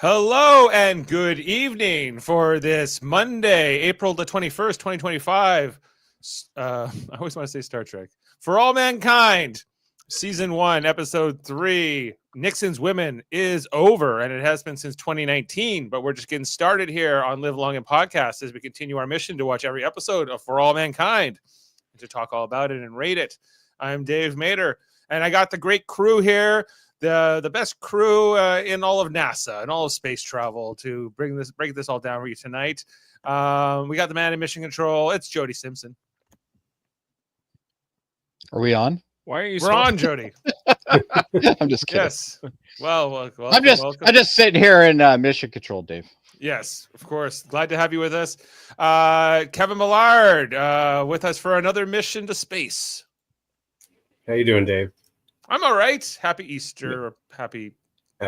Hello and good evening for this Monday, April the 21st, 2025. I always want to say Star Trek. For All Mankind, Season 1, Episode 3, Nixon's Women is over, and it has been since 2019, but we're just getting started here on Live Long and Podcast as we continue our mission to watch every episode of For All Mankind and to talk all about it and rate it. I'm Dave Mader, and I got the great crew here. The best crew in all of NASA and all of space travel to break this all down for you tonight. We got the man in mission control. It's Jody Simpson. Are we on? Why are you? We're on, Jody. I'm just kidding. Yes. Well, I'm just sitting here in mission control, Dave. Yes, of course. Glad to have you with us. Kevin Millard with us for another mission to space. How you doing, Dave? I'm all right. Happy Easter. Happy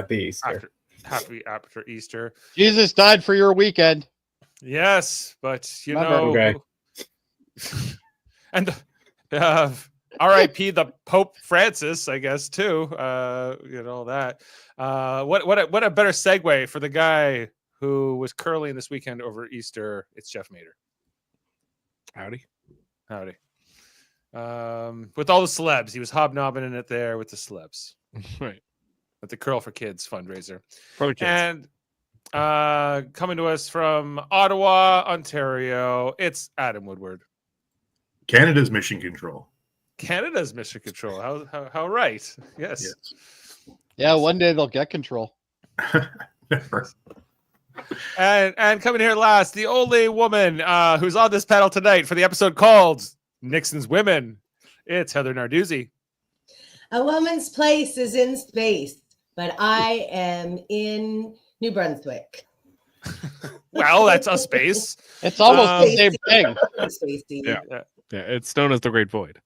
Easter. Happy after Easter. Jesus died for your weekend. Yes, but you Remember. know, Okay. and R.I.P. the Pope Francis, I guess too. You know that. What a better segue for the guy who was curling this weekend over Easter. It's Jeff Mader. Howdy. With all the celebs, he was hobnobbing in it there with the celebs, Right. at the Curl for Kids fundraiser. For the kids. And coming to us from Ottawa, Ontario, it's Adam Woodward. Canada's mission control. Canada's mission control. How right? Yes. Yeah, one day they'll get control. And coming here last, the only woman who's on this panel tonight for the episode called Nixon's Women. It's Heather Narduzzi. A woman's place is in space, but I am in New Brunswick. Well, that's a space. It's almost the same thing. Spacey. Yeah. Yeah, it's known as the Great Void.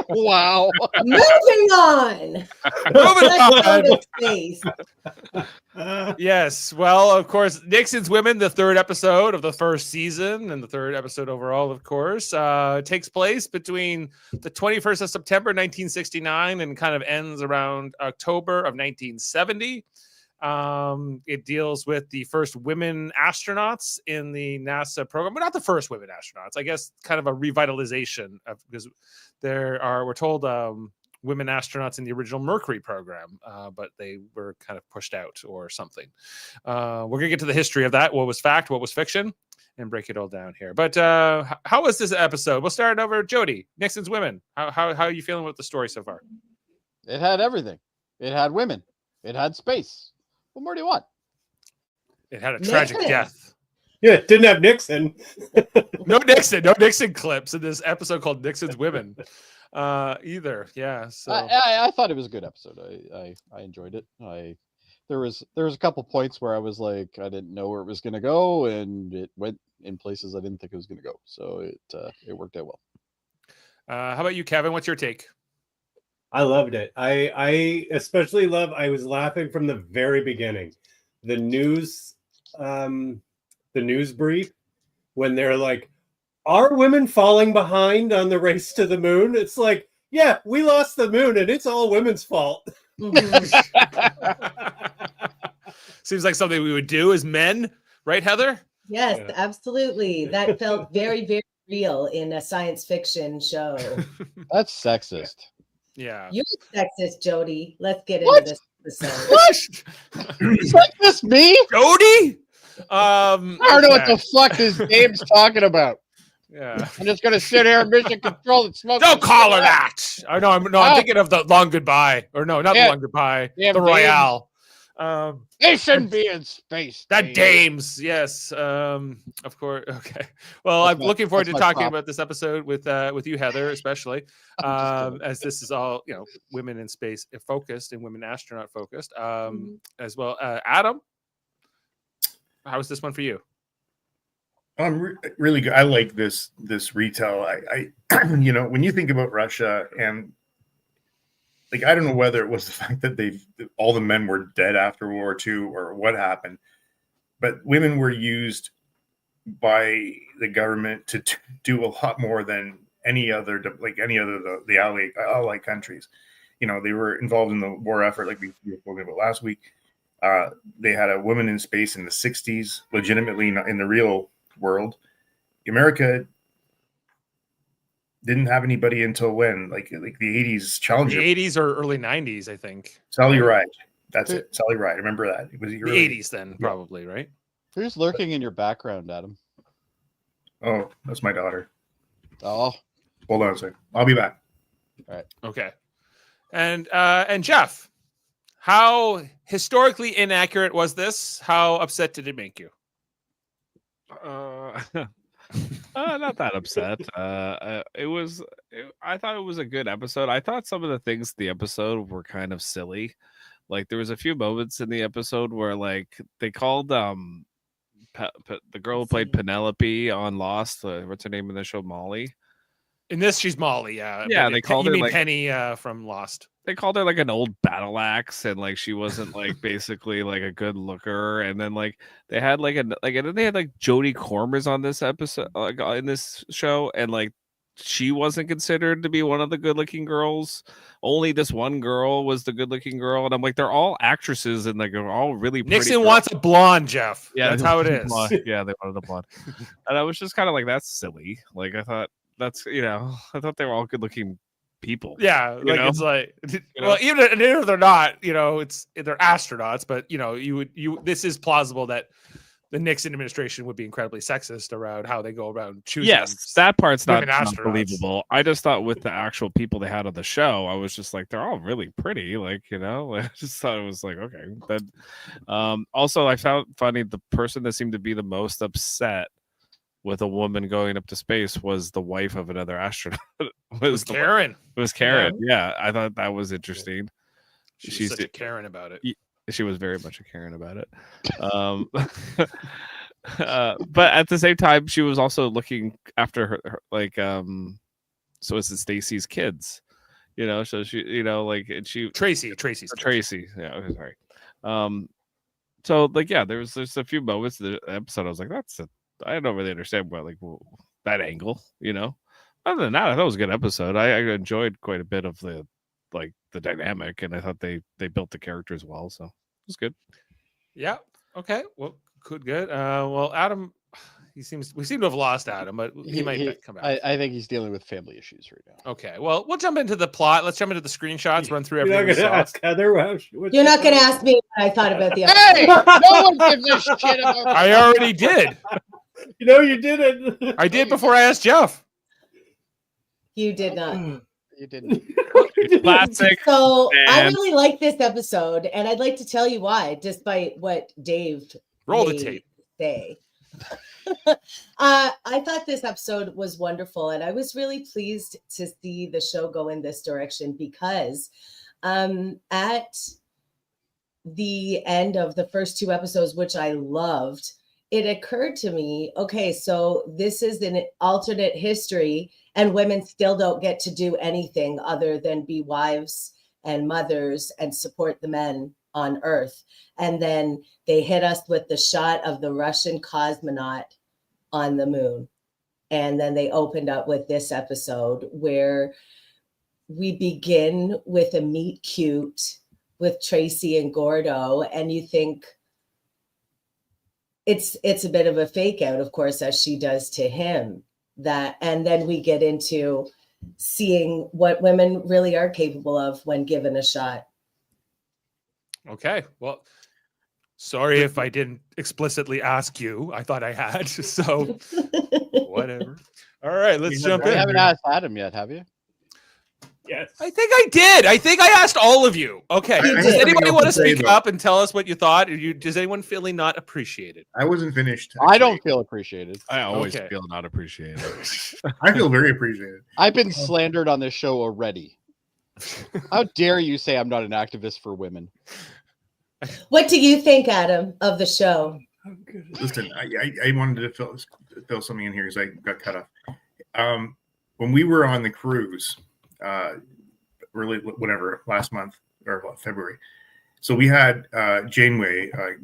Wow. Moving on. Let's go to space. Yes. Well, of course, Nixon's Women, the third episode of the first season and the third episode overall, of course, takes place between the 21st of September, 1969 and kind of ends around October of 1970. It deals with the first women astronauts in the NASA program, but not the first women astronauts. I guess kind of a revitalization of, because we're told, women astronauts in the original Mercury program, but they were kind of pushed out or something. We're gonna get to the history of that. What was fact? What was fiction? And break it all down here. But how was this episode? We'll start over. Jody, Nixon's Women. How are you feeling with the story so far? It had everything. It had women. It had space. What more do you want? It had a tragic death. Yeah, it didn't have Nixon. No Nixon clips in this episode called Nixon's Women either. Yeah. So I thought it was a good episode. I enjoyed it. there was a couple points where I was like, I didn't know where it was going to go, and it went in places I didn't think it was going to go. So it worked out well. How about you, Kevin? What's your take? I loved it. I especially love. I was laughing from the very beginning. The news brief when they're like, "Are women falling behind on the race to the moon?" It's like, yeah, we lost the moon, and it's all women's fault. Seems like something we would do as men, right, Heather? Yes, Yeah. absolutely. That felt very, very real in a science fiction show. That's sexist. Yeah. You're sexist, Jody. Let's get What? into this episode. What? Sexist me? Jody? I don't know what the fuck this Dave's talking about. Yeah. I'm just gonna sit here and mission control and smoke. Don't call her that. Oh, no, I'm thinking of the Long Goodbye. Or no, not the Long Goodbye. Yeah, the Royale. They shouldn't be in space. That dames, yes. Of course. Okay. Well, I'm looking forward to talking about this episode with you, Heather, especially. As this is all, women in space focused and women astronaut focused. As well. Adam, how was this one for you? Really good. I like this retell. I when you think about Russia and like, I don't know whether it was the fact that all the men were dead after World War II or what happened, but women were used by the government to do a lot more than any other the allied countries. They were involved in the war effort, like we were talking about last week. They had a woman in space in the 60s, legitimately in the real world. America didn't have anybody until when, like the 80s Challenger. The 80s or early 90s, I think. Sally Ride. That's it. Sally Ride. Remember that. It was the 80s then, probably, right? Who's lurking in your background, Adam? Oh, that's my daughter. Oh. Hold on a second. I'll be back. All right. Okay. And Jeff, how historically inaccurate was this? How upset did it make you? Not that upset. I thought it was a good episode. I thought some of the things in the episode were kind of silly. Like, there was a few moments in the episode where, like, they called the girl who played Penelope on Lost. What's her name in the show? Molly. In this, she's Molly. Yeah. Yeah. They called her like Penny from Lost. They called her like an old battle axe, and like she wasn't like basically like a good looker. And then like they had and then they had like Jody Cormers on this episode, like in this show, and like she wasn't considered to be one of the good looking girls. Only this one girl was the good looking girl, and I'm like, they're all actresses and like they're all really pretty. Nixon wants a blonde, Jeff. Yeah, that's how it is. Yeah, they wanted a blonde, and I was just kind of like, that's silly. Like I thought that's I thought they were all good looking people. Yeah, like it's like, well, even if they're not, they're astronauts, but this is plausible that the Nixon administration would be incredibly sexist around how they go around choosing. Yes, that part's not believable. I just thought with the actual people they had on the show, I was just like, they're all really pretty. Like, I just thought it was like, okay. Then, also, I found funny the person that seemed to be the most upset with a woman going up to space was the wife of another astronaut. It was Karen. It was Karen. Yeah, I thought that was interesting. She's such a Karen about it. She was very much a Karen about it. But at the same time, she was also looking after her like so it's Stacy's kids, so she and she Tracy's Tracy. Yeah, okay, sorry. So like there's a few moments in the episode I was like, I don't really understand that angle, Other than that, I thought it was a good episode. I enjoyed quite a bit of the dynamic, and I thought they built the characters well, so it was good. Yeah. Okay. Well, good. Well, Adam, we seem to have lost Adam, but he might come back. I think he's dealing with family issues right now. Okay. Well, we'll jump into the plot. Let's jump into the screenshots. Run through You're everything. not going to ask Heather. You're not going to ask me what I thought about the episode. Hey, no one gives a shit about. I already did. You did it. I did before I asked Jeff. You did not. You didn't. Classic. So I really like this episode, and I'd like to tell you why, despite what Dave roll the tape say. I thought this episode was wonderful, and I was really pleased to see the show go in this direction because at the end of the first 2 episodes, which I loved, it occurred to me, okay, so this is an alternate history, and women still don't get to do anything other than be wives and mothers and support the men on Earth. And then they hit us with the shot of the Russian cosmonaut on the moon. And then they opened up with this episode where we begin with a meet cute with Tracy and Gordo, and you think it's a bit of a fake out, of course, as she does to him. That, and then we get into seeing what women really are capable of when given a shot. Okay. Well, sorry if I didn't explicitly ask you. I thought I had. So whatever. All right, let's jump You in. haven't asked Adam yet, have you? Yes. I think I did. I think I asked all of you. Okay. You Does did. anybody want to Something else to say, speak though. up and tell us what you thought? Does anyone feeling not appreciated? I wasn't finished. I don't feel appreciated. I always Okay. feel not appreciated. I feel very appreciated. I've been slandered on this show already. How dare you say I'm not an activist for women? What do you think, Adam, of the show? Listen, I wanted to fill something in here because I got cut off. When we were on the cruise, really whatever, last month or February, so we had Janeway. Oh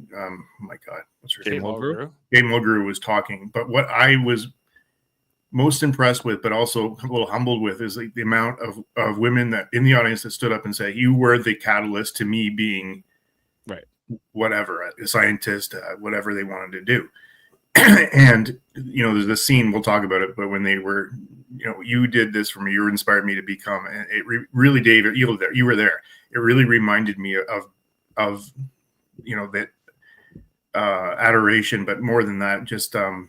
my God, what's her name? Mulgrew? Jane Mulgrew was talking, but what I was most impressed with, but also a little humbled with, is the amount of women that in the audience that stood up and said, "You were the catalyst to me being right, whatever, a scientist, whatever they wanted to do." And there's this scene, we'll talk about it, but when they were, you did this for me, you inspired me to become, and it really, David, you were there. It really reminded me of that adoration, but more than that, just the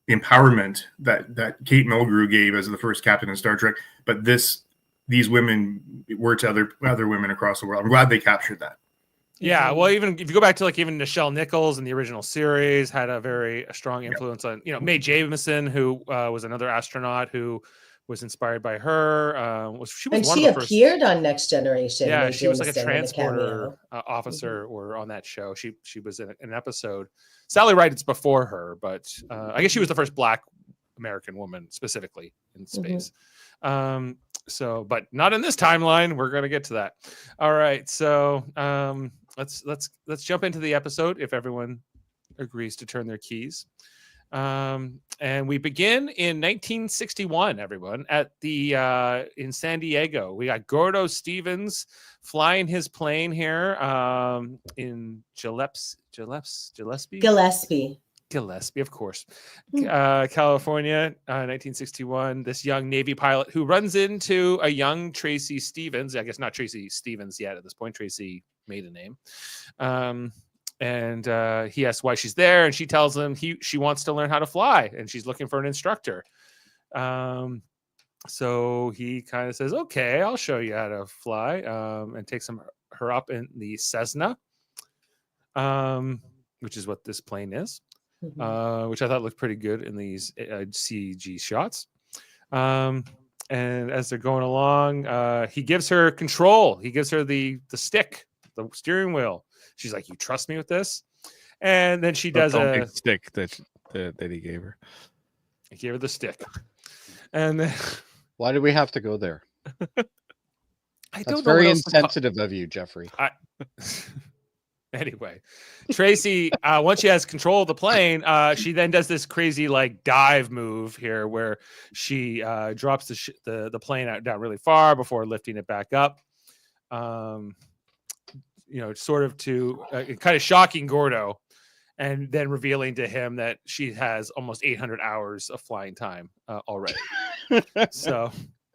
empowerment that Kate Mulgrew gave as the first captain in Star Trek. But these women were to other women across the world. I'm glad they captured that. Yeah, well, even if you go back to even Nichelle Nichols in the original series, had a very strong influence on Mae Jemison, who was another astronaut who was inspired by her. She was And one she of the first. appeared on Next Generation. Yeah, Mae she was like a Jemison in transporter cameo. officer or on that show. She was in an episode. Sally Ride before her, but I guess she was the first Black American woman specifically in space. So, but not in this timeline. We're gonna get to that. All right, so let's jump into the episode if everyone agrees to turn their keys. And we begin in 1961, everyone, at the in San Diego. We got Gordo Stevens flying his plane here in Gillespie, of course, California, 1961. This young Navy pilot who runs into a young Tracy Stevens. I guess not Tracy Stevens yet at this point. Tracy made a name. And he asks why she's there, and she tells him she wants to learn how to fly, and she's looking for an instructor. So he kind of says, "Okay, I'll show you how to fly," and takes her up in the Cessna, which is what this plane is. Which I thought looked pretty good in these CG shots. And as they're going along, he gives her control. He gives her the stick, the steering wheel. She's like, "You trust me with this?" And then she does a big stick that he gave her. He gave her the stick. And then, Why do we have to go there? I That's don't know very what else to call- insensitive of you, Jeffrey. Anyway, Tracy, once she has control of the plane, she then does this crazy dive move here where she drops the plane down really far before lifting it back up. Sort of to kind of shocking Gordo, and then revealing to him that she has almost 800 hours of flying time already. So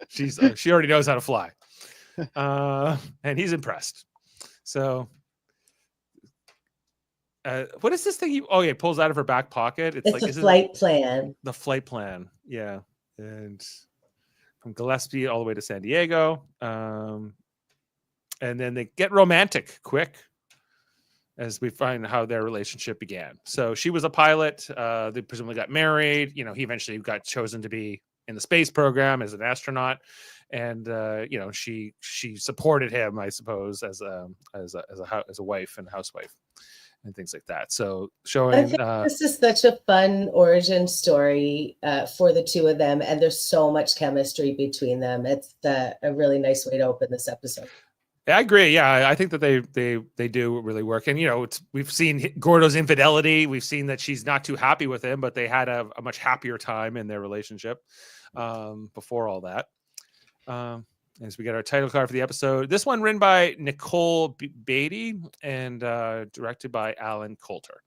she already knows how to fly, and he's impressed. So. What is this thing? He pulls out of her back pocket. It's a flight plan. The flight plan, yeah. And from Gillespie all the way to San Diego, and then they get romantic quick as we find how their relationship began. So she was a pilot. They presumably got married. He eventually got chosen to be in the space program as an astronaut, and you know, she supported him, I suppose, as a wife and housewife and things like that. So I showing think this is such a fun origin story for the two of them, and there's so much chemistry between them. It's a really nice way to open this episode. I agree. Yeah, I think that they do really work. And, you know, we've seen Gordo's infidelity. We've seen that she's not too happy with him, but they had a much happier time in their relationship before all that. As we get our title card for the episode, this one written by Nicole Beatty and directed by Alan Coulter.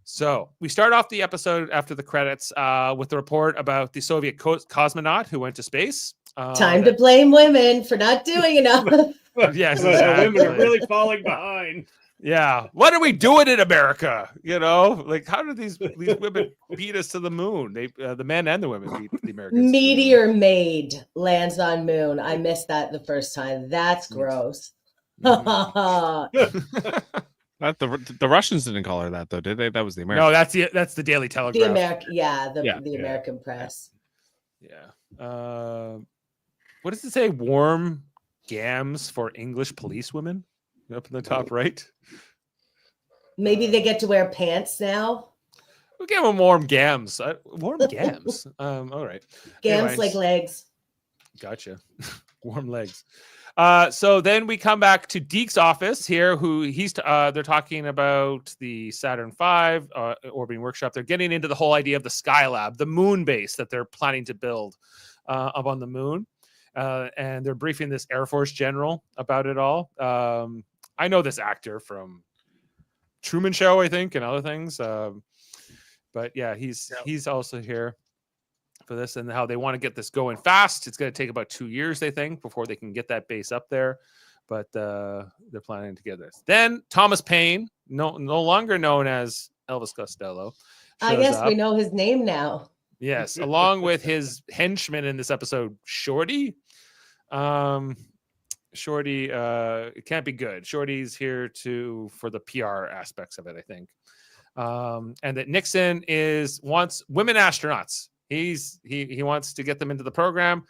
So we start off the episode after the credits with the report about the Soviet cosmonaut who went to space. Time to blame women for not doing enough. Yes, Women exactly. are really falling behind. Yeah. What are we doing in America? You know, like how do these women beat us to the moon? They, the men and the women beat the Americans. Meteor Maid lands on moon. I missed that the first time. That's gross. Mhm. The Russians didn't call her that though, did they? That was the American. No, that's the Daily Telegraph. The American press. Yeah. What does it say? Warm gams for English policewomen up in the top right. Maybe they get to wear pants now. We'll give them warm gams. Warm gams. All right. Gams Anyways. like legs. Gotcha. Warm legs. So then we come back to Deke's office here, they're talking about the Saturn V orbiting workshop. They're getting into the whole idea of the Skylab, the moon base that they're planning to build up on the moon. And they're briefing this Air Force general about it all. I know this actor from Truman Show, I think, and other things. But yeah, he's also here for this, and how they want to get this going fast. It's going to take about 2 years, they think, before they can get that base up there. But they're planning to get this. Then Thomas Paine, no longer known as Elvis Costello. I guess we know his name now. Yes, along with his henchman in this episode, Shorty. Shorty, it can't be good. Shorty's here for the PR aspects of it, I think. And that Nixon wants women astronauts. He wants to get them into the program,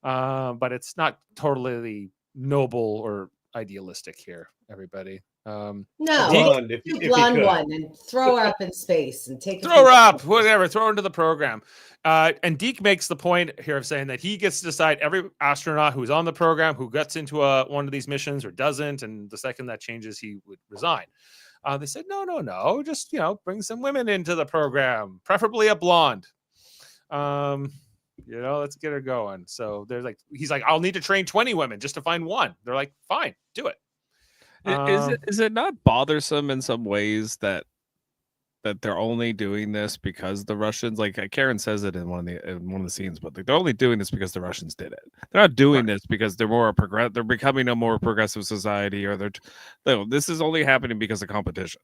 but it's not totally noble or idealistic here, everybody. No, Blonde, if you blonde could. one and throw her up in space and take Throw her up, whatever, throw her into the program. And Deke makes the point here of saying that he gets to decide every astronaut who's on the program, who gets into one of these missions or doesn't, and the second that changes, he would resign. They said, no, just, bring some women into the program, preferably a blonde. Let's get her going. So he's like, I'll need to train 20 women just to find one. They're like, fine, do it. Is it not bothersome in some ways that they're only doing this because the Russians, like Karen says it in one of the scenes, but they're only doing this because the Russians did it. They're not doing this because they're becoming a more progressive society, or this is only happening because of competition.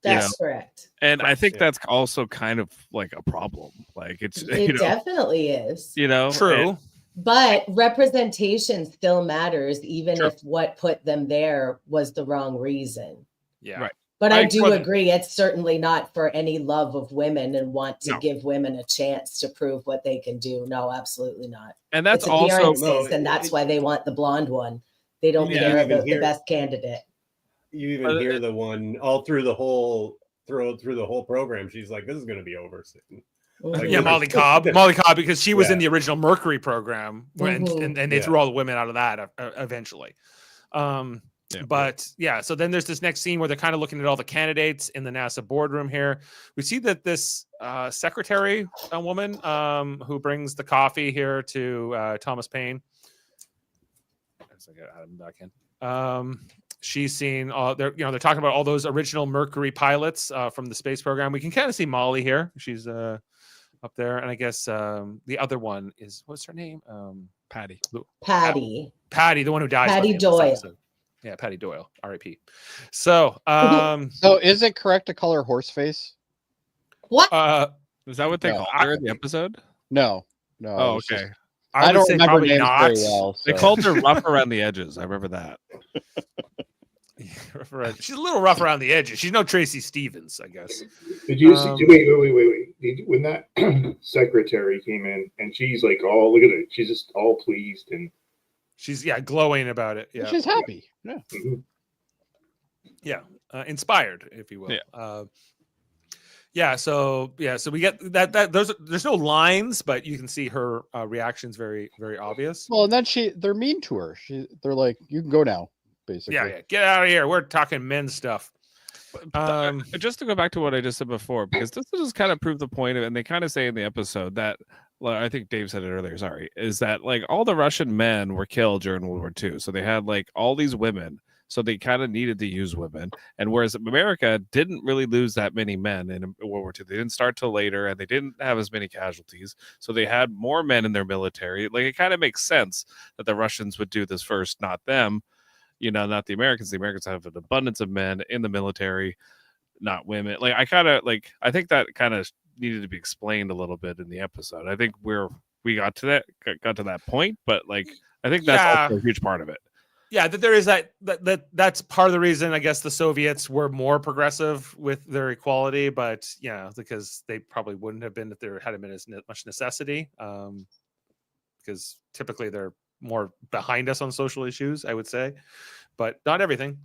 That's correct. And I think that's also kind of like a problem. Like it definitely is. True. But representation still matters, even if what put them there was the wrong reason. Yeah. Right. But I do agree, it's certainly not for any love of women and want to give women a chance to prove what they can do. No, absolutely not. And that's and that's why they want the blonde one. They don't care about the best candidate. You even hear the one all through the whole program. She's like, "This is going to be over soon." Like, Molly Cobb, because she was in the original Mercury program, and they threw all the women out of that eventually. So then there's this next scene where they're kind of looking at all the candidates in the NASA boardroom here. We see that this secretary, a woman who brings the coffee here to Thomas Paine. As I get Adam back in. She's seen they're talking about all those original Mercury pilots from the space program. We can kind of see Molly here. She's up there, and I guess the other one what's her name? Patty. Patty, the one who dies. Patty Doyle. Yeah, Patty Doyle, R.I.P. So, so is it correct to call her Horseface? What? Is that what they called her in the episode? No. Oh, okay. I don't remember names not. very well. So. They called her rough around the edges. I remember that. She's a little rough around the edges. She's no Tracy Stevens, I guess. Did you see? Wait. When that secretary came in and she's like, "Oh, look at it. She's just all pleased and she's glowing about it. Yeah, She's happy. Yeah. Mhm. yeah, inspired, if you will. Yeah. So we get that there's no lines, but you can see her reactions very, very obvious. Well, and then they're mean to her. They're like, "You can go now," basically. Yeah, get out of here. We're talking men's stuff. Just to go back to what I just said before, because this just kind of proved the point of, and they kind of say in the episode that, well, I think Dave said it earlier, sorry, is that like all the Russian men were killed during World War II. So they had like all these women. So they kind of needed to use women. And whereas America didn't really lose that many men in World War II, they didn't start till later and they didn't have as many casualties. So they had more men in their military. Like it kind of makes sense that the Russians would do this first, not them. Not the Americans. The Americans have an abundance of men in the military, not women. Like I think that kind of needed to be explained a little bit in the episode. I think we got to that point, but like I think that's also a huge part of it. Yeah, that there is that's part of the reason I guess the Soviets were more progressive with their equality, but because they probably wouldn't have been if there hadn't been as much necessity. Because typically they're more behind us on social issues, I would say, but not everything.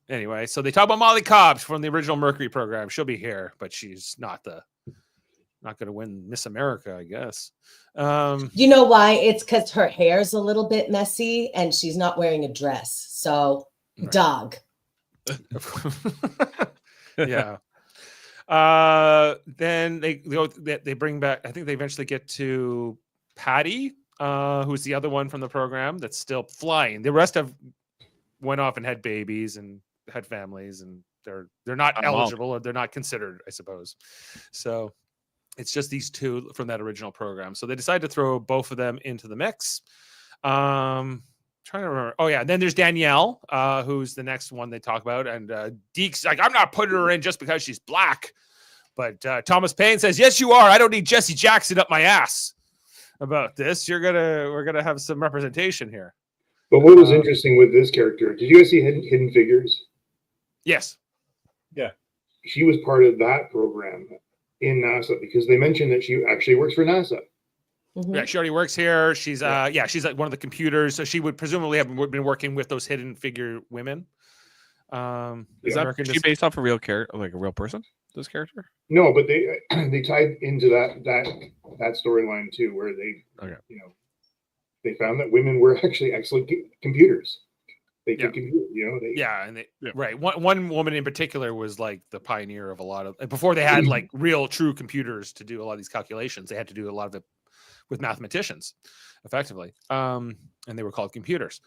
Anyway, so they talk about Molly Cobbs from the original Mercury program. She'll be here, but she's not going to win Miss America, I guess. You know why? It's because her hair's a little bit messy and she's not wearing a dress. So, right. Dog. Yeah. Then they bring back, I think they eventually get to Patty, who's the other one from the program that's still flying. The rest have went off and had babies and had families, and they're not eligible or they're not considered, I suppose. So it's just these two from that original program. So they decided to throw both of them into the mix. Trying to remember. Oh yeah, and then there's Danielle, who's the next one they talk about, and Deke's like, I'm not putting her in just because she's black, but Thomas Paine says, yes, you are. I don't need Jesse Jackson up my ass about this. We're gonna have some representation here. But what was interesting with this character? Did you guys see Hidden Figures? Yes. Yeah. She was part of that program in NASA because they mentioned that she actually works for NASA. Mhm. Yeah, she already works here. She's she's like one of the computers, so she would presumably have been working with those Hidden Figure women. Is she based off a real character, like a real person? This character? No, but they tied into that storyline too, where they they found that women were actually excellent computers. They could compute, right. One woman in particular was like the pioneer of a lot of before they had like real true computers to do a lot of these calculations. They had to do a lot of it with mathematicians, effectively, and they were called computers,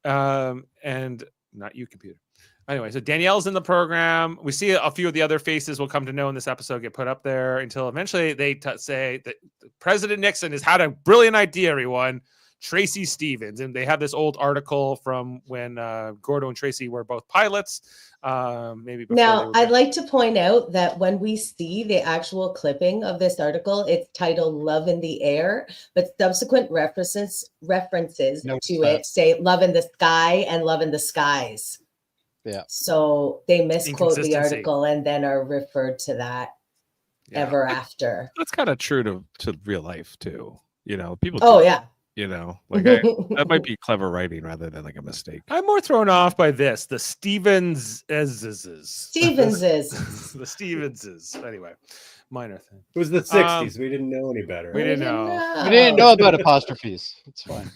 and not you, computer. Anyway, so Danielle's in the program. We see a few of the other faces we'll come to know in this episode get put up there until eventually they say that President Nixon has had a brilliant idea, everyone. Tracy Stevens. And they have this old article from when Gordo and Tracy were both pilots. Maybe before now, I'd like to point out that when we see the actual clipping of this article, it's titled Love in the Air, but subsequent references to it say Love in the Sky and Love in the Skies. Yeah. So they misquote the article and then are referred to that ever after. That's kind of true to real life too. People. Oh, yeah. That might be clever writing rather than like a mistake. I'm more thrown off by this. The Stevenses. The Stevenses. Anyway, minor thing. It was the 60s. We didn't know any better. We didn't know. We didn't know about apostrophes. It's fine.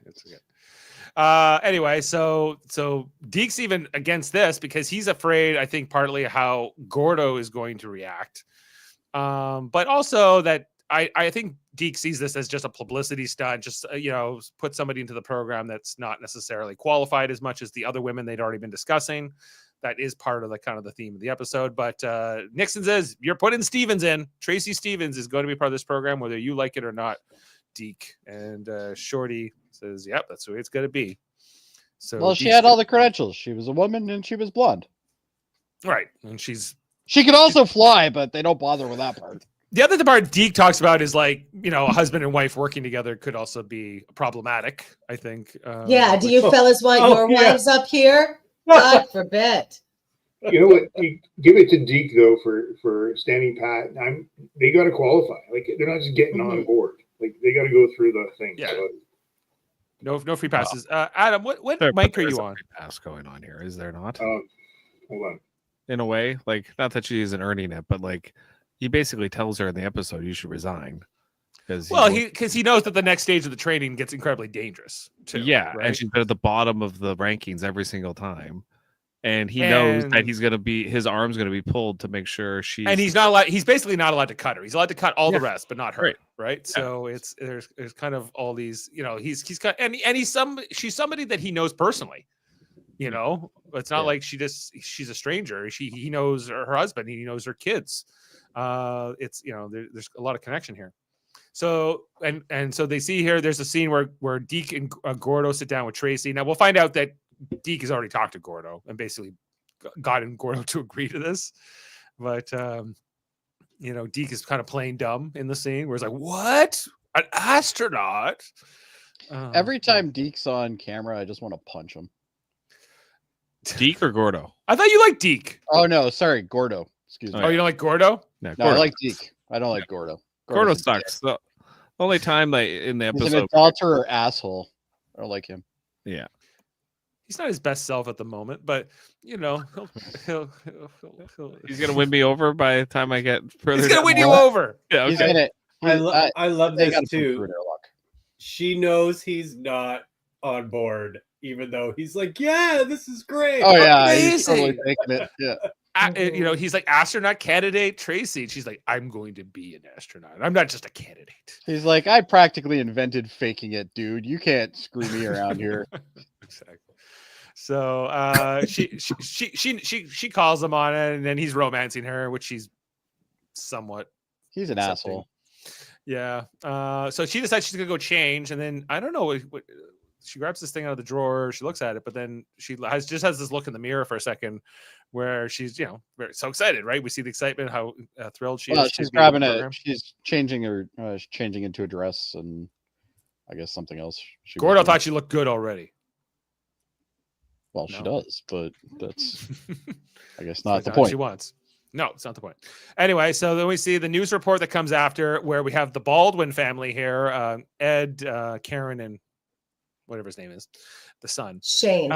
It's okay. Anyway, so Deke's even against this because he's afraid, I think, partly how Gordo is going to react. But also that I think Deke sees this as just a publicity stunt, just, put somebody into the program that's not necessarily qualified as much as the other women they'd already been discussing. That is part of the kind of the theme of the episode. But Nixon says, you're putting Stevens in. Tracy Stevens is going to be part of this program, whether you like it or not, Deke. And Shorty says, yep, that's the way it's going to be. So well, she had all the credentials. She was a woman and she was blonde. Right. And she could also fly, but they don't bother with that part. The other part Deke talks about is like, you know, a husband and wife working together could also be problematic, I think. Yeah. Do you fellas want your wives up here? God forbid. You know what? You give it to Deke though for standing pat. They got to qualify. Like they're not just getting on board. Like they got to go through the thing. Yeah. So, No free passes. Adam, what mic are you on? Pass going on here, is there not? hold on. In a way, like not that she isn't earning it, but like he basically tells her in the episode you should resign because he knows that the next stage of the training gets incredibly dangerous. Too, yeah, right? and she's been at the bottom of the rankings every single time. And he knows that his arm's gonna be pulled to make sure she's. And he's not allowed. He's basically not allowed to cut her. He's allowed to cut all the rest, but not her. Right. Yeah. So there's kind of all these. You know, he's got and she's somebody that he knows personally. You know, it's not like she's a stranger. He knows her husband. He knows her kids. It's there's a lot of connection here. So and so they see here. There's a scene where Deke and Gordo sit down with Tracy. Now we'll find out that Deke has already talked to Gordo and basically gotten Gordo to agree to this. But, Deke is kind of playing dumb in the scene where it's like, what? An astronaut? Every time Deke's on camera, I just want to punch him. Deke or Gordo? I thought you liked Deke. Oh, no. Sorry. Gordo. Excuse me. Oh, you don't like Gordo? No, Gordo. I like Deke. I don't like Gordo. Gordo sucks. The only time in the He's episode. an adulterer asshole. I don't like him. Yeah. He's not his best self at the moment, but he'll He's gonna win me over by the time I get further. He's gonna win you over. Yeah, He's okay. I love they this gotta put too. through their luck. She knows he's not on board, even though he's like, "Yeah, this is great." Oh yeah, he's Amazing. totally taking it. Yeah. He's like astronaut candidate Tracy. And she's like, I'm going to be an astronaut. I'm not just a candidate. He's like, I practically invented faking it, dude. You can't screw me around here. Exactly. So she calls him on it, and then he's romancing her, which she's somewhat. He's an accepting. asshole. Yeah. So she decides she's gonna go change, and then I don't know what she grabs this thing out of the drawer. She looks at it, but then she has this look in the mirror for a second, where she's so excited, right? We see the excitement, how thrilled she is. She's grabbing it. She's changing into a dress and I guess something else. Gordo thought she looked good already. Well, No. she does, but that's I guess It's not the what point. she wants. No, it's not the point. Anyway, so then we see the news report that comes after, where we have the Baldwin family here, Ed, Karen, and whatever his name is, the son. Shane.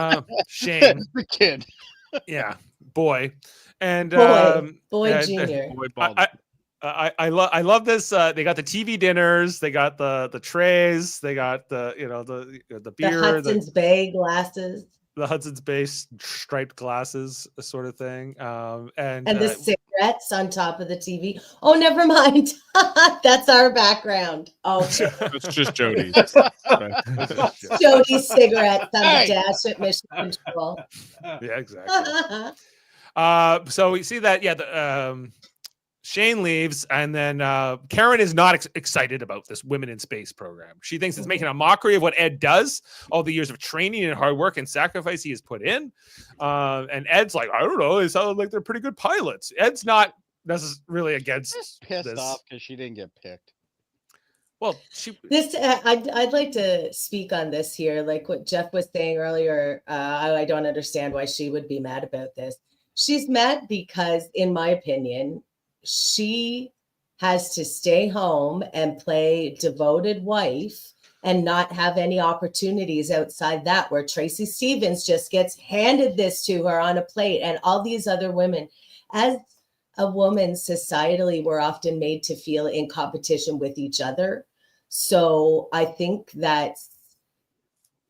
Shane. The kid. Yeah, boy. And Boy Junior. I love this. They got the TV dinners, they got the trays, they got the beer, The Hudson's Bay glasses. the Hudson's Bay striped glasses, sort of thing. And the cigarettes on top of the TV. Oh, never mind. That's our background. Oh, It's just Jody. Jody's cigarettes on the dash at Mission Control. Yeah, exactly. So we see that, Shane leaves, and then Karen is not excited about this Women in Space program. She thinks it's making a mockery of what Ed does, all the years of training and hard work and sacrifice he has put in. And Ed's like, I don't know, they sound like they're pretty good pilots. Ed's not necessarily against Just pissed this. off because she didn't get picked. Well, I'd like to speak on this here, like what Jeff was saying earlier. I don't understand why she would be mad about this. She's mad because, in my opinion, she has to stay home and play devoted wife and not have any opportunities outside that, where Tracy Stevens just gets handed this to her on a plate, and all these other women. As a woman, societally, we're often made to feel in competition with each other. So I think that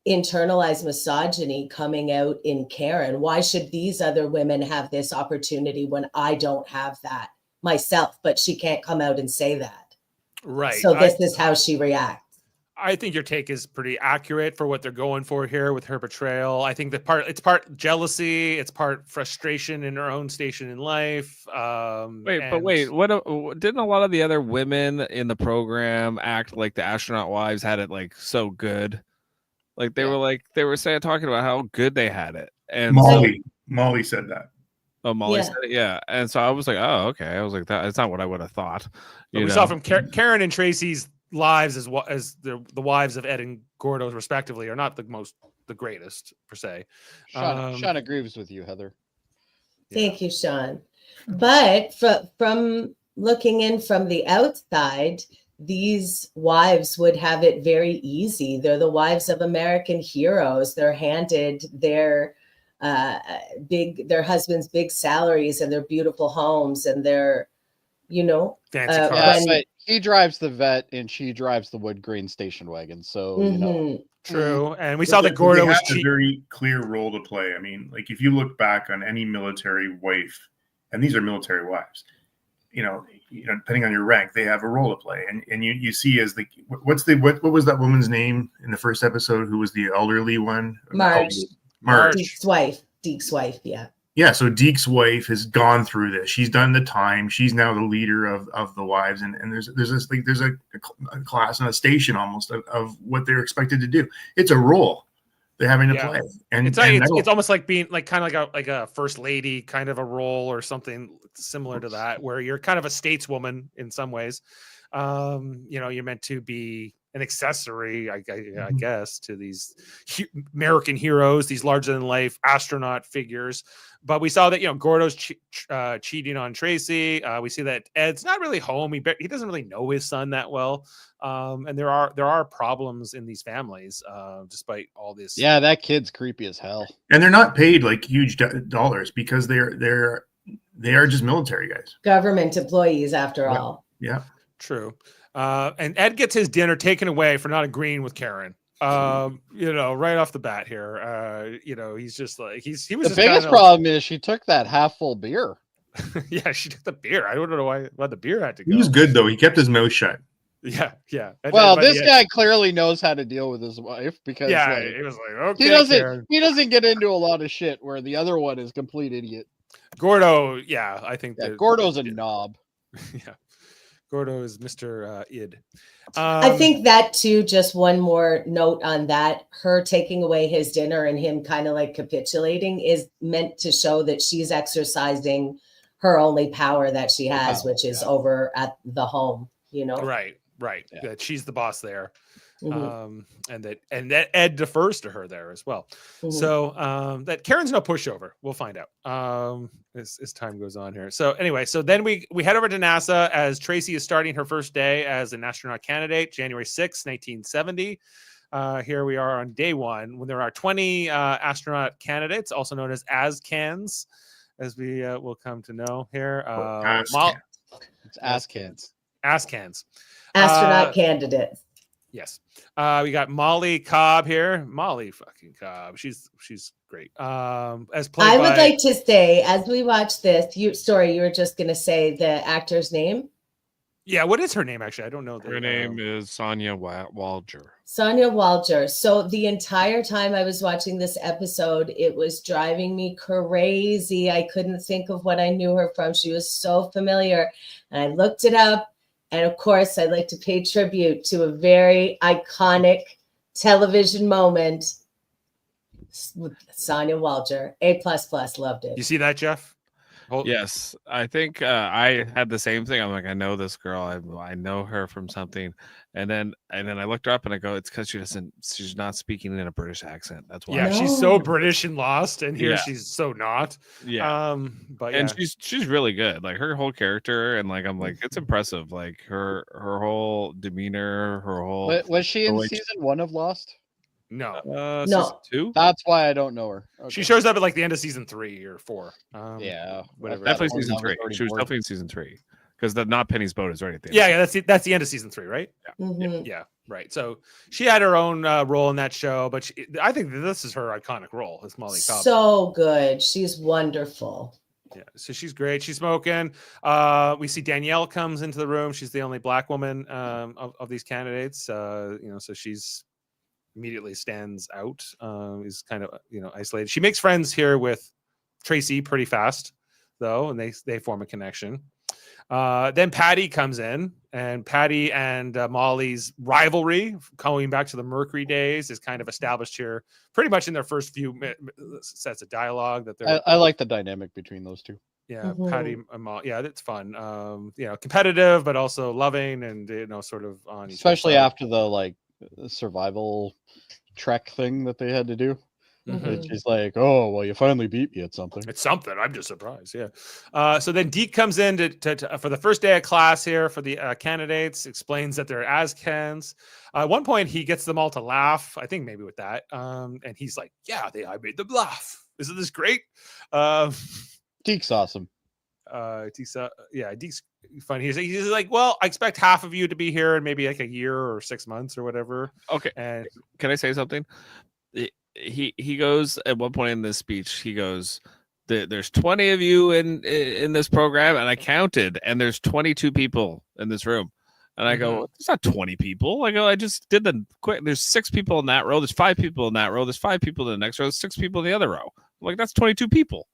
internalized misogyny coming out in Karen. Why should these other women have this opportunity when I don't have that myself? But she can't come out and say that. right. So this is how she reacts. I think your take is pretty accurate for what they're going for here with her betrayal. I think it's part jealousy, it's part frustration in her own station in life. Wait, what didn't a lot of the other women in the program act like the astronaut wives had it like so good? Like they were talking about how good they had it. And Molly said that. Oh, Molly Yeah. said it, yeah. And so I was like, oh, okay. I was like, that. It's not what I would have thought. But You we saw know? from Karen and Tracy's lives as the wives of Ed and Gordo respectively are not the greatest per se. Sean agrees with you, Heather. Thank you, Sean. But from looking in from the outside, these wives would have it very easy. They're the wives of American heroes. They're handed their husbands' big salaries and their beautiful homes and their, Fancy Yeah, cars. but he drives the vet and she drives the wood grain station wagon. So, True. And we But saw that Gordo they was have a cheap. very clear role to play. I mean, like if you look back on any military wife, and these are military wives, depending on your rank, they have a role to play. And you see as what was that woman's name in the first episode? Who was the elderly one? Marge. Marge. Deke's wife. Yeah. Yeah. So Deke's wife has gone through this. She's done the time. She's now the leader of the wives. And there's a class and a station almost of what they're expected to do. It's a role they're having to play. And It's almost like being kind of like a first lady kind of a role or something similar to that, where you're kind of a stateswoman in some ways. You're meant to be an accessory, I guess, to these American heroes, these larger than life astronaut figures. But we saw that Gordo's cheating on Tracy. We see that Ed's not really home. He doesn't really know his son that well. And there are problems in these families, despite all this. Yeah, that kid's creepy as hell. And they're not paid like huge dollars because they are just military guys, Government employees, after all. Yeah, true. And Ed gets his dinner taken away for not agreeing with Karen. Right off the bat here. He's just like he was. The biggest problem is she took that half full beer. Yeah, she took the beer. I don't know why the beer had to go. he was good though. He kept his mouth shut. Yeah. Well, this guy clearly knows how to deal with his wife because it was like, okay, he doesn't get into a lot of shit where the other one is a complete idiot. Gordo, I think Gordo's a knob. Yeah. Gordo is Mr. Id. I think that too, just one more note on that, her taking away his dinner and him kind of like capitulating is meant to show that she's exercising her only power that she has, which is over at the home, Right. Yeah. That she's the boss there. Mhm. And that Ed defers to her there as well. Mhm. So that Karen's no pushover. We'll find out as time goes on here. So anyway, so then we head over to NASA as Tracy is starting her first day as an astronaut candidate, January 6th, 1970. Here we are on day one when there are 20 astronaut candidates, also known as ASCANs, as we will come to know here. It's ass kids. ASCANs. Astronaut candidates. Yes. We got Molly Cobb here. Molly fucking Cobb. She's great. As played I would by... like to say, as we watch this, you were just going to say the actor's name? Yeah, what is her name, actually? I don't know. Her name is Sonia Walger. Sonia Walger. So the entire time I was watching this episode, it was driving me crazy. I couldn't think of what I knew her from. She was so familiar. And I looked it up. And of course, I'd like to pay tribute to a very iconic television moment with Sonia Walger. A++, loved it. You see that, Jeff? Yes, I think I had the same thing. I'm like, I know this girl. I know her from something, and then I looked her up and I go, it's because she's not speaking in a British accent. That's why. Yeah, she's so British and Lost, and here she's so not. Yeah, but she's really good. Like her whole character, and like I'm like, it's impressive. Like her whole demeanor, her whole. Was she in season 1 of Lost? No, no. Season 2. That's why I don't know her. Okay. She shows up at like the end of season 3 or 4. Yeah, whatever. Definitely season 3. She was definitely in season 3 because the Not Penny's Boat is right at the end. Yeah, that's the end of season 3, right? Mhm. Yeah, right. So she had her own role in that show, but I think this is her iconic role as Molly Cobb. So good. She's wonderful. Yeah, so she's great. She's smoking. We see Danielle comes into the room. She's the only black woman of these candidates. So she's immediately stands out. Is kind of isolated. She makes friends here with Tracy pretty fast, though, and they form a connection. Then Patty comes in, and Patty and Molly's rivalry, going back to the Mercury days, is kind of established here, pretty much in their first few sets of dialogue. That they're, I like the dynamic between those two. yeah, Patty and Molly, yeah, it's fun. Competitive, but also loving, and sort of on. Especially after the like survival trek thing that they had to do. Mhm. She's like, "Oh, well, you finally beat me at something." It's something. I'm just surprised. Yeah. So then Deke comes in to for the first day of class here for the candidates, explains that they're Azcans. At one point, he gets them all to laugh. I think maybe with that. And he's like, "Yeah, I made them laugh. Isn't this great?" Deke's awesome. Deke's funny. He's like, "Well, I expect half of you to be here in maybe like a year or 6 months or whatever." Okay. And Can I say something? He goes at one point in this speech, he goes, there's 20 of you in this program, and I counted, and there's 22 people in this room. And I go, there's not 20 people. I go, I just did the quick. There's 6 people in that row. There's 5 people in that row. There's 5 people in the next row. There's 6 people in the other row. I'm like, that's 22 people.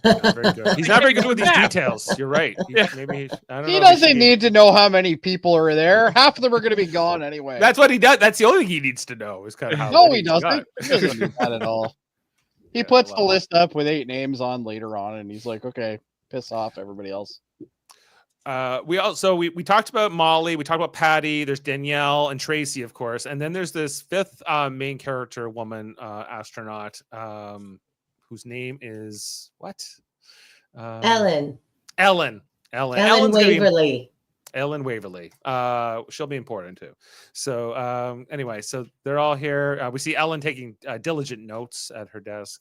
Yeah, very good. He's not very good with these details. You're right. I don't know. He doesn't need to know how many people are there. Half of them are going to be gone anyway. That's what he does. That's the only thing he needs to know. Is kind of how. No, many he he's doesn't. got. He doesn't do that at all. He puts the list up with 8 names on later on, and he's like, "Okay, piss off, everybody else." We talked about Molly. We talked about Patty. There's Danielle and Tracy, of course, and then there's this 5th main character woman astronaut whose name is what? Ellen Waverly. Waverly. Ellen Waverly. She'll be important too. So anyway, so they're all here. We see Ellen taking diligent notes at her desk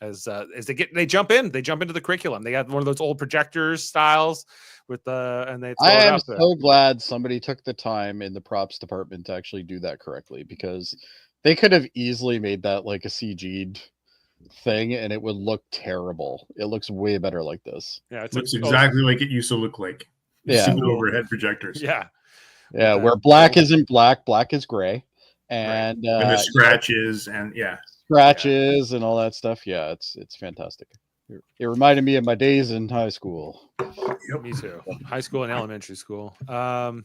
as they jump into the curriculum. They got one of those old projectors styles with and they. I am so glad somebody took the time in the props department to actually do that correctly, because they could have easily made that like a CG'd thing and it would look terrible. It looks way better like this. Yeah, it looks exactly like it used to look like. Yeah, super overhead projectors. Yeah, where black isn't black, black is gray, and the scratches and scratches and all that stuff. Yeah, it's fantastic. It reminded me of my days in high school. Yep. Me too. High school and elementary school. Some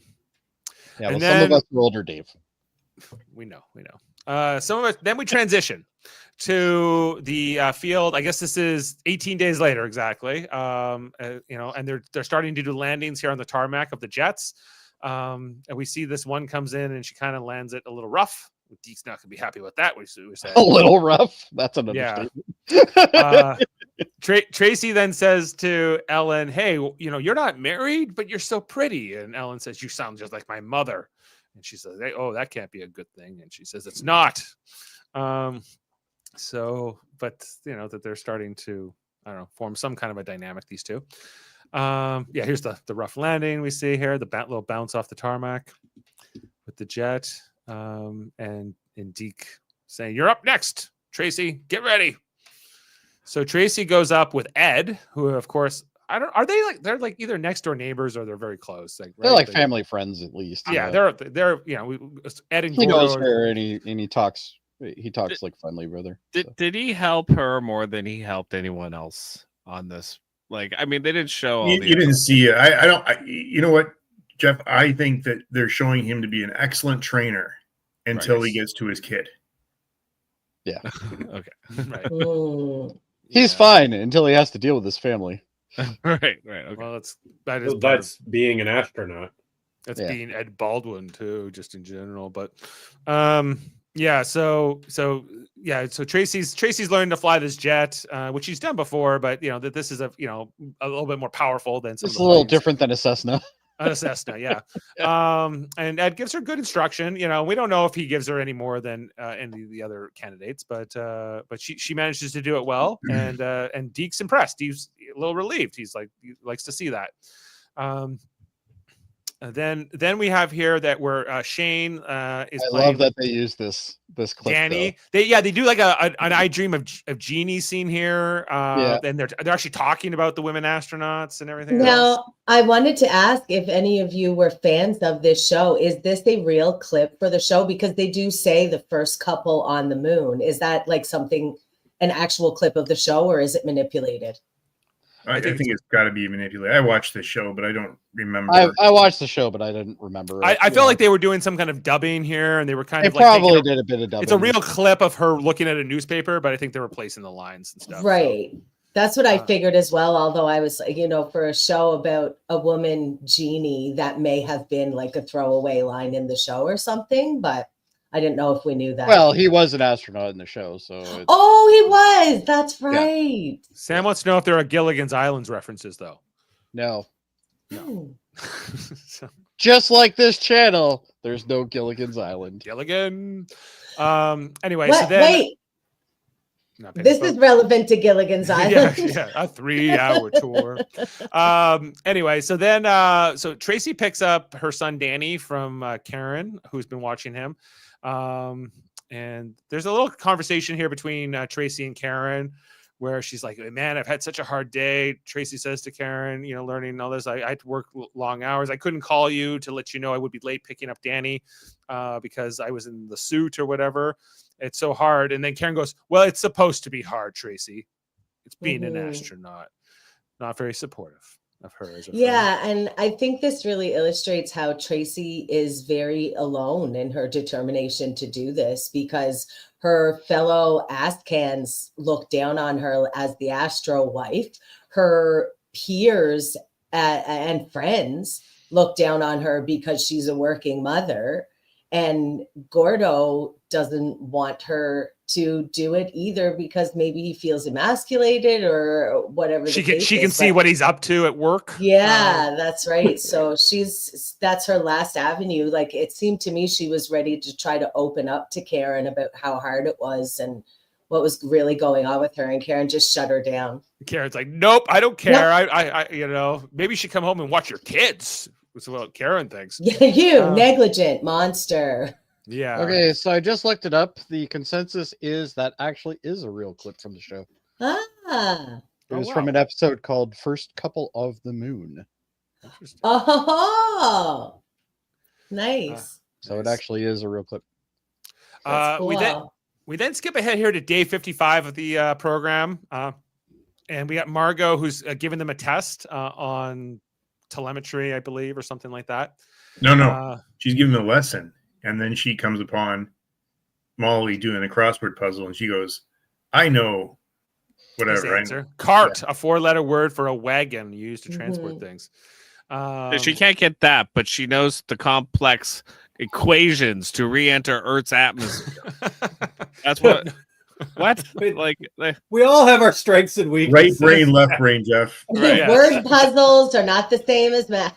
of us are older, Dave. We know. Some of us. Then we transition to the field. I guess this is 18 days later, exactly. And they're starting to do landings here on the tarmac of the jets. And we see this one comes in and she kind of lands it a little rough. Deke's not gonna be happy with that. We said a little rough. That's an understatement. Tracy then says to Ellen, "Hey, you're not married, but you're so pretty." And Ellen says, "You sound just like my mother." And she says, "Hey, oh, that can't be a good thing." And she says, "It's not." That they're starting to, I don't know, form some kind of a dynamic, these two. Here's the rough landing we see here, the little bounce off the tarmac with the jet. And Deke saying, "You're up next, Tracy, get ready." So Tracy goes up with Ed, who of course, they're like either next door neighbors or they're very close. Like they're like family friends at least. Yeah, they're Ed and he Gordo knows her and he talks like friendly brother. Did he help her more than he helped anyone else on this? Like, I mean, they didn't show all you didn't see it. You know what, Jeff? I think that they're showing him to be an excellent trainer until he gets to his kid. Yeah. Okay. Right. He's fine until he has to deal with his family. Right. Okay. Well, that's that's being an astronaut. That's being Ed Baldwin too, just in general. But So Tracy's learned to fly this jet, which he's done before, but that this is a little bit more powerful than some. It's a little different than a Cessna. A Cessna, yeah. And Ed gives her good instruction. We don't know if he gives her any more than any of the other candidates, but she manages to do it well, and Deke's impressed. He's a little relieved. He likes to see that. Then we have here that where Shane is. I playing love that they use this clip. Danny. They do like an I Dream of Jeannie scene here. And they're actually talking about the women astronauts and everything. Now, I wanted to ask if any of you were fans of this show. Is this a real clip for the show? Because they do say the first couple on the moon. Is that like an actual clip of the show, or is it manipulated? I think it's got to be manipulated. I watched the show, but I don't remember. I watched the show, but I didn't remember. I feel like they were doing some kind of dubbing here, and they were kind They of like probably did a bit of dubbing. It's a real clip of her looking at a newspaper, but I think they were placing the lines and stuff. Right. So. That's what I figured as well. Although I was, for a show about a woman genie, that may have been like a throwaway line in the show or something, but I didn't know if we knew that. Well, he was an astronaut in the show, so. Oh, he was. That's right. Yeah. Sam wants to know if there are Gilligan's Islands references, though. No. So. Just like this channel, there's no Gilligan's Island. Gilligan. Anyway, what? So then. Wait. This is relevant to Gilligan's Island. yeah, a 3-hour tour. Anyway, so then, so Tracy picks up her son Danny from Karen, who's been watching him, and there's a little conversation here between Tracy and Karen, where she's like, "Man, I've had such a hard day." Tracy says to Karen, learning all this, I had to work long hours. I couldn't call you to let you know I would be late picking up Danny because I was in the suit or whatever. It's so hard. And then Karen goes, "Well, it's supposed to be hard, Tracy. It's being an astronaut." Not very supportive of her as a friend. And I think this really illustrates how Tracy is very alone in her determination to do this, because her fellow Askans look down on her as the astro wife. Her peers and friends look down on her because she's a working mother. And Gordo doesn't want her to do it either because maybe he feels emasculated or whatever. She can see what he's up to at work. Yeah, that's right. So that's her last avenue. Like, it seemed to me she was ready to try to open up to Karen about how hard it was and what was really going on with her. And Karen just shut her down. Karen's like, "Nope, I don't care. Nope. I maybe you should come home and watch your kids." That's what Karen thinks. Yeah, negligent monster. Yeah. Okay, so I just looked it up. The consensus is that actually is a real clip from the show. Ah. It was from an episode called First Couple of the Moon. Interesting. Oh, nice. So it actually is a real clip. That's cool. We then skip ahead here to day 55 of the program. And we got Margot, who's giving them a test on telemetry, I believe, or something like that. No. She's giving them a lesson. And then she comes upon Molly doing a crossword puzzle, and she goes, "I know whatever." Answer. Cart, a 4-letter word for a wagon used to transport things. She can't get that, but she knows the complex equations to re-enter Earth's atmosphere. That's what. What? We all have our strengths and weaknesses. Right brain, left brain, Jeff. Right, yeah. Word puzzles are not the same as math.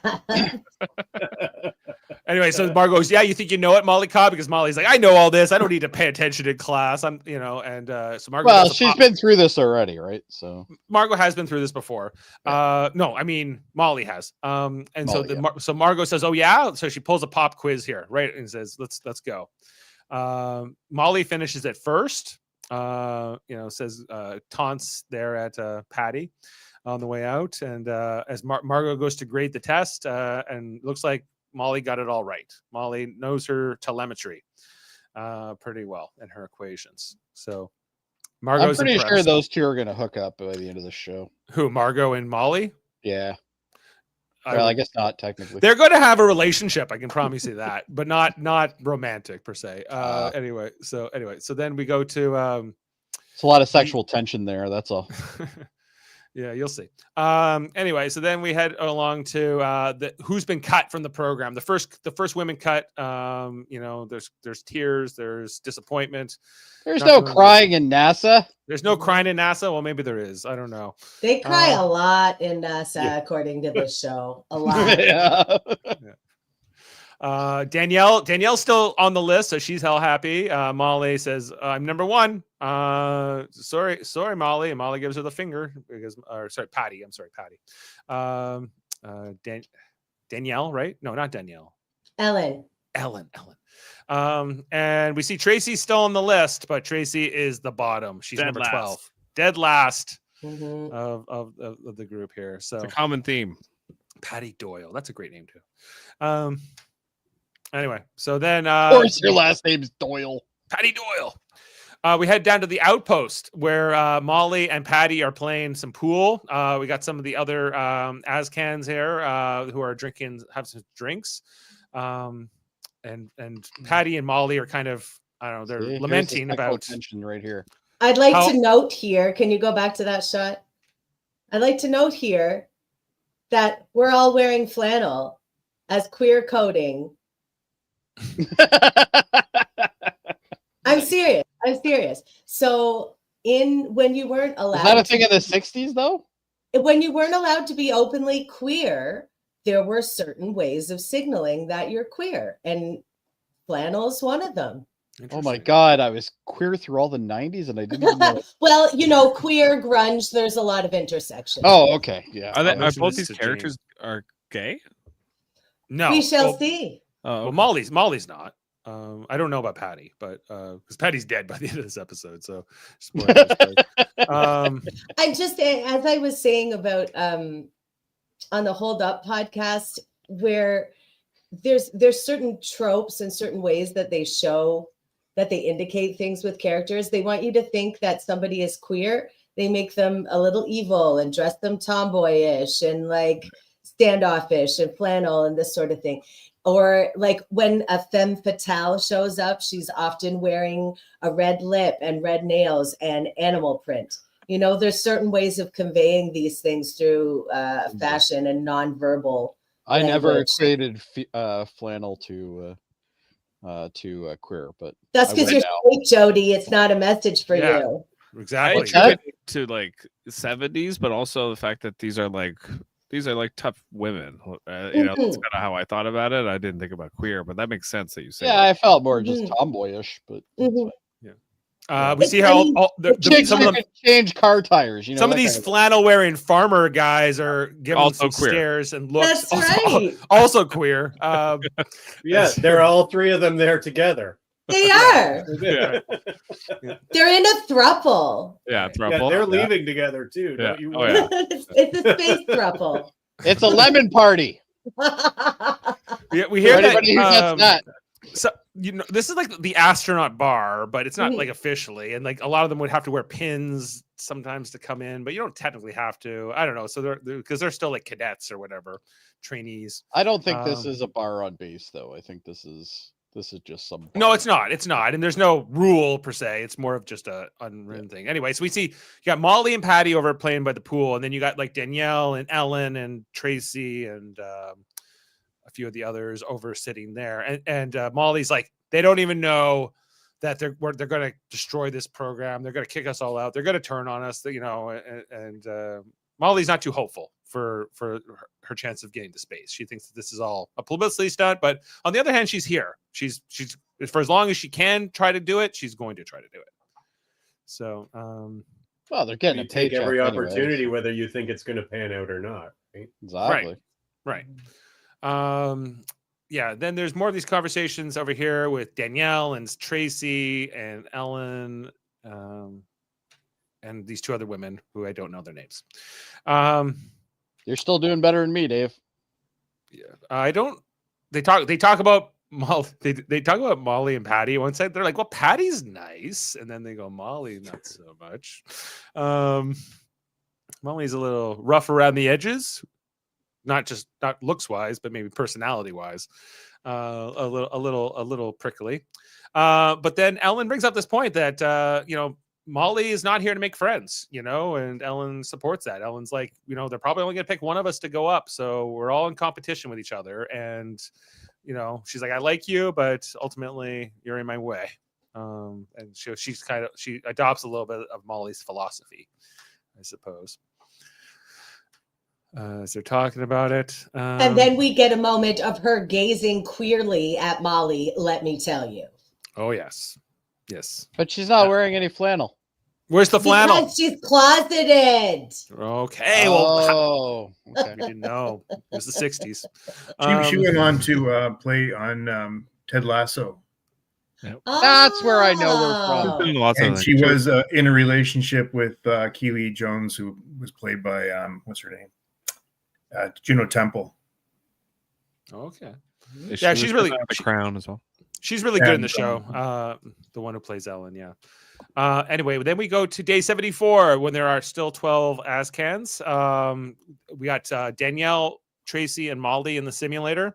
Anyway, so Margot goes, "Yeah, you think you know it, Molly Cobb?" Because Molly's like, "I know all this. I don't need to pay attention in class." So Margot. Well, she's been through this already, right? So Margot has been through this before. No, I mean Molly has. So Margot says, "Oh yeah." So she pulls a pop quiz here, right, and says, "Let's go." Molly finishes it first. Says taunts there at Patty on the way out, and as Margot goes to grade the test, and looks like Molly got it all right. Molly knows her telemetry pretty well and her equations. So Margot's I'm pretty impressed. sure those two are going to hook up by the end of the show. Who, Margot and Molly? Yeah. Well, I guess not technically. They're going to have a relationship. I can promise you that, but not romantic per se. Anyway, so then we go to. It's a lot of sexual tension there. That's all. Yeah, you'll see. Anyway, so then we head along to who's been cut from the program. The first women cut. There's tears. There's disappointment. There's no crying in NASA. There's no crying in NASA. Well, maybe there is. I don't know. They cry a lot in NASA, according to this show. A lot. Yeah. Danielle's still on the list, so she's hell happy. Molly says, "I'm number one." Sorry, Molly. And Molly gives her the finger Patty. I'm sorry, Patty. Danielle, right? No, not Danielle. Ellen. And we see Tracy still on the list, but Tracy is the bottom. She's number 12, dead last of the group here. So it's a common theme. Patty Doyle. That's a great name too. Anyway, so then of course your last name's Doyle. Patty Doyle. We head down to the outpost where Molly and Patty are playing some pool. We got some of the other Azcans here who are have some drinks. And Patty and Molly are kind of, I don't know, they're Here's the lamenting sexual about. tension right here. I'd like How- to note here, can you go back to that shot? I'd like to note here that we're all wearing flannel as queer coding. I'm serious. I'm serious. So when you weren't Is allowed that a thing in the 60s, though? when you weren't allowed to be openly queer, there were certain ways of signaling that you're queer, and flannel is one of them. Oh my God, I was queer through all the 90s and I didn't even know. Well, queer, grunge, there's a lot of intersection. Oh, okay. Yeah. Are mention both this these to characters are gay? No. We shall Well, see. Well, Molly's not. I don't know about Patty, but because Patty's dead by the end of this episode, so spoilers, but, I just, as I was saying about on the Hold Up podcast, where there's certain tropes and certain ways that they show that they indicate things with characters. They want you to think that somebody is queer. They make them a little evil and dress them tomboyish and like standoffish and flannel and this sort of thing. Or like when a femme fatale shows up, she's often wearing a red lip and red nails and animal print. There's certain ways of conveying these things through fashion and nonverbal I never language. equated flannel to queer, but That's I because would you're now. straight, Jody. It's not a message for Yeah. you. exactly. What's that? To like 70s, but also the fact that these are like tough women. That's Mhm. kind of how I thought about it. I didn't think about queer, but that makes sense that you say. Yeah, I felt more just tomboyish, but Mhm. We see how chicks some of them. can change car tires. Some of these flannel-wearing farmer guys are giving Also some queer. stares and looks. That's right. Also queer. Yeah, they're all three of them there together. They are. Yeah. They're in a thruple. Yeah, Yeah, they're leaving together too. Yeah. Don't you Oh, worry. yeah. It's a space thruple. It's a lemon party. We hear For anybody who that. gets that. So this is like the astronaut bar, but it's not Mhm. like officially. And like a lot of them would have to wear pins sometimes to come in, but you don't technically have to. I don't know. So because they're still like cadets or whatever, trainees. I don't think this Um, is a bar on base, though. I think this is just some. No, bar. it's not. It's not. And there's no rule per se. It's more of just a unwritten thing. Anyway, so we see you got Molly and Patty over playing by the pool, and then you got like Danielle and Ellen and Tracy and a few of the others over sitting there. And Molly's like, they don't even know that they're going to destroy this program. They're going to kick us all out. They're going to turn on us. And Molly's not too hopeful for her chance of getting to space. She thinks that this is all a publicity stunt, but on the other hand, she's here. She's for as long as she can try to do it, she's going to try to do it. So, Well, they're getting You a take paycheck every anyway. opportunity, whether you think it's going to pan out or not. Right? Exactly. right. Yeah, then there's more of these conversations over here with Danielle and Tracy and Ellen, and these two other women who I don't know their names. You're still doing better than me, Dave. Yeah, I don't. They talk about Molly. They talk about Molly and Patty. One side they're like, "Well, Patty's nice," and then they go, "Molly, not so much." Molly's a little rough around the edges, not looks wise, but maybe personality wise, a little prickly. But then Ellen brings up this point that Molly is not here to make friends, and Ellen supports that. Ellen's like, they're probably only going to pick one of us to go up. So we're all in competition with each other. And, she's like, I like you, but ultimately you're in my way. And she adopts a little bit of Molly's philosophy, I suppose. As they're talking about it. And then we get a moment of her gazing queerly at Molly, let me tell you. Oh, yes. Yes. But she's not wearing any flannel. Where's the flannel? Because she's closeted. Okay. Well, okay. we didn't know. It was the 60s. She went on to play on Ted Lasso, That's where I know her from. Oh. and she was in a relationship with Keely Jones, who was played by what's her name, Juno Temple. Okay. She Yeah, was she's in really- The Crown as well. She's really good in And, the show. The one who plays Ellen, yeah. Anyway, then we go to day 74 when there are still 12 Azkans. We got Danielle, Tracy, and Molly in the simulator.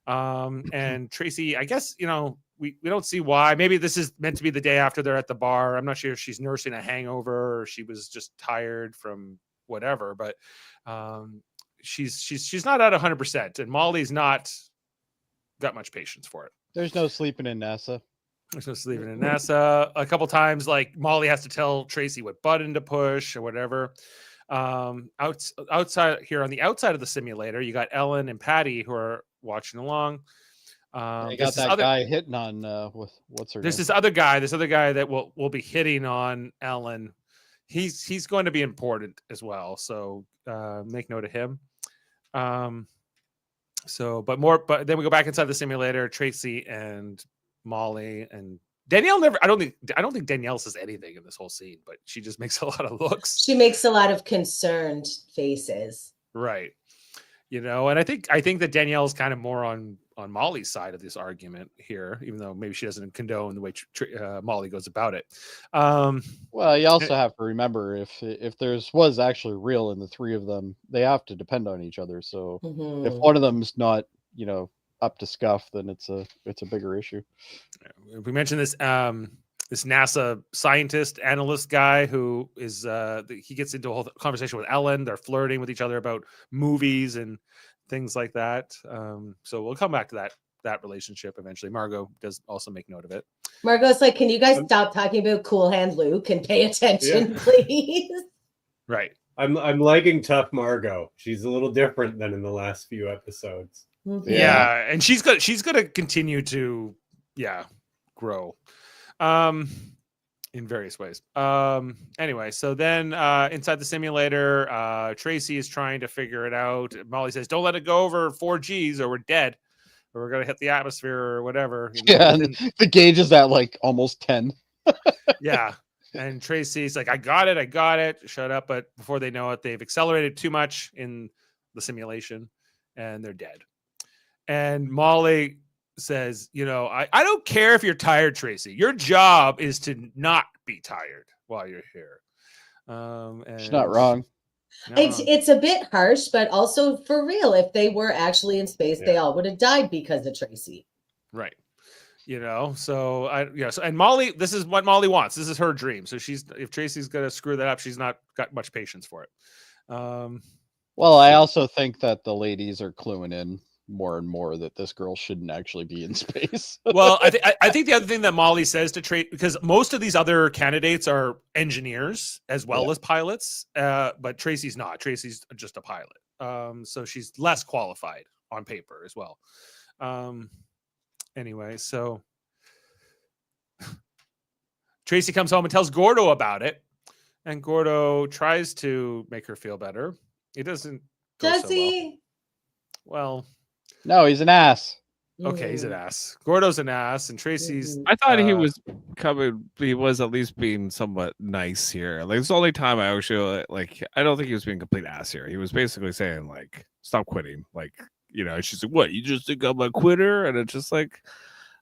And Tracy, I guess, we don't see why. Maybe this is meant to be the day after they're at the bar. I'm not sure if she's nursing a hangover or she was just tired from whatever, but she's not at 100%, and Molly's not got much patience for it. There's no sleeping in NASA. There's no sleeping in NASA. A couple times, like Molly has to tell Tracy what button to push or whatever. Outside here on the outside of the simulator, you got Ellen and Patty who are watching along. They got that guy hitting on with what's her name? This other guy that will be hitting on Ellen. He's going to be important as well. So make note of him. But then we go back inside the simulator. Tracy and Molly and Danielle I don't think Danielle says anything in this whole scene, but she just makes a lot of looks. She makes a lot of concerned faces. Right. And I think that Danielle is kind of more on Molly's side of this argument here, even though maybe she doesn't condone the way Molly goes about it. Well, you also have to remember if there's was actually real in the three of them, they have to depend on each other. So if one of them's not, up to scuff, then it's a bigger issue. We mentioned this this NASA scientist analyst guy who is he gets into a whole conversation with Ellen. They're flirting with each other about movies and things like that. So we'll come back to that relationship eventually. Margot does also make note of it. Margot's like, can you guys stop talking about Cool Hand Luke and pay attention, please? Right. I'm liking tough Margot. She's a little different than in the last few episodes. Yeah, and she's gonna continue to grow in various ways. Anyway, so then inside the simulator, Tracy is trying to figure it out. Molly says, "Don't let it go over 4 Gs or we're dead, or we're gonna hit the atmosphere or whatever." Yeah, the gauge is at like almost 10. Yeah. And Tracy's like, I got it. Shut up. But before they know it, they've accelerated too much in the simulation and they're dead. And Molly says, I don't care if you're tired, Tracy. Your job is to not be tired while you're here. And she's not wrong. No. It's a bit harsh, but also for real. If they were actually in space, they all would have died because of Tracy. Right. And Molly, this is what Molly wants. This is her dream. So if Tracy's going to screw that up, she's not got much patience for it. Well, I also think that the ladies are cluing in more and more that this girl shouldn't actually be in space. Well, I think the other thing that Molly says to Tracy, because most of these other candidates are engineers as well as pilots, but Tracy's not. Tracy's just a pilot. So she's less qualified on paper as well. Anyway, so Tracy comes home and tells Gordo about it, and Gordo tries to make her feel better. He doesn't. Does he? Well, no, he's an ass. Okay, he's an ass. Gordo's an ass, and Tracy's. I thought he was coming. He was at least being somewhat nice here. Like it's the only time I actually like. I don't think he was being a complete ass here. He was basically saying like, "Stop quitting." Like. She's like, "What? You just think I'm a quitter?" And it's just like,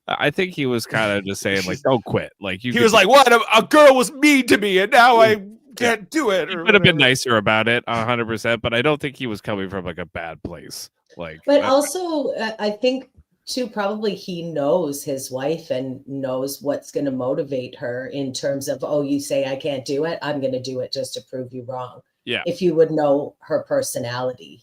I think he was kind of just saying like, "Don't quit." Like he was like, "What? A girl was mean to me, and now I can't do it." He could have been nicer about it, 100%. But I don't think he was coming from like a bad place. Like, but also, I think too, probably he knows his wife and knows what's going to motivate her in terms of, "Oh, you say I can't do it. I'm going to do it just to prove you wrong." Yeah. If you would know her personality,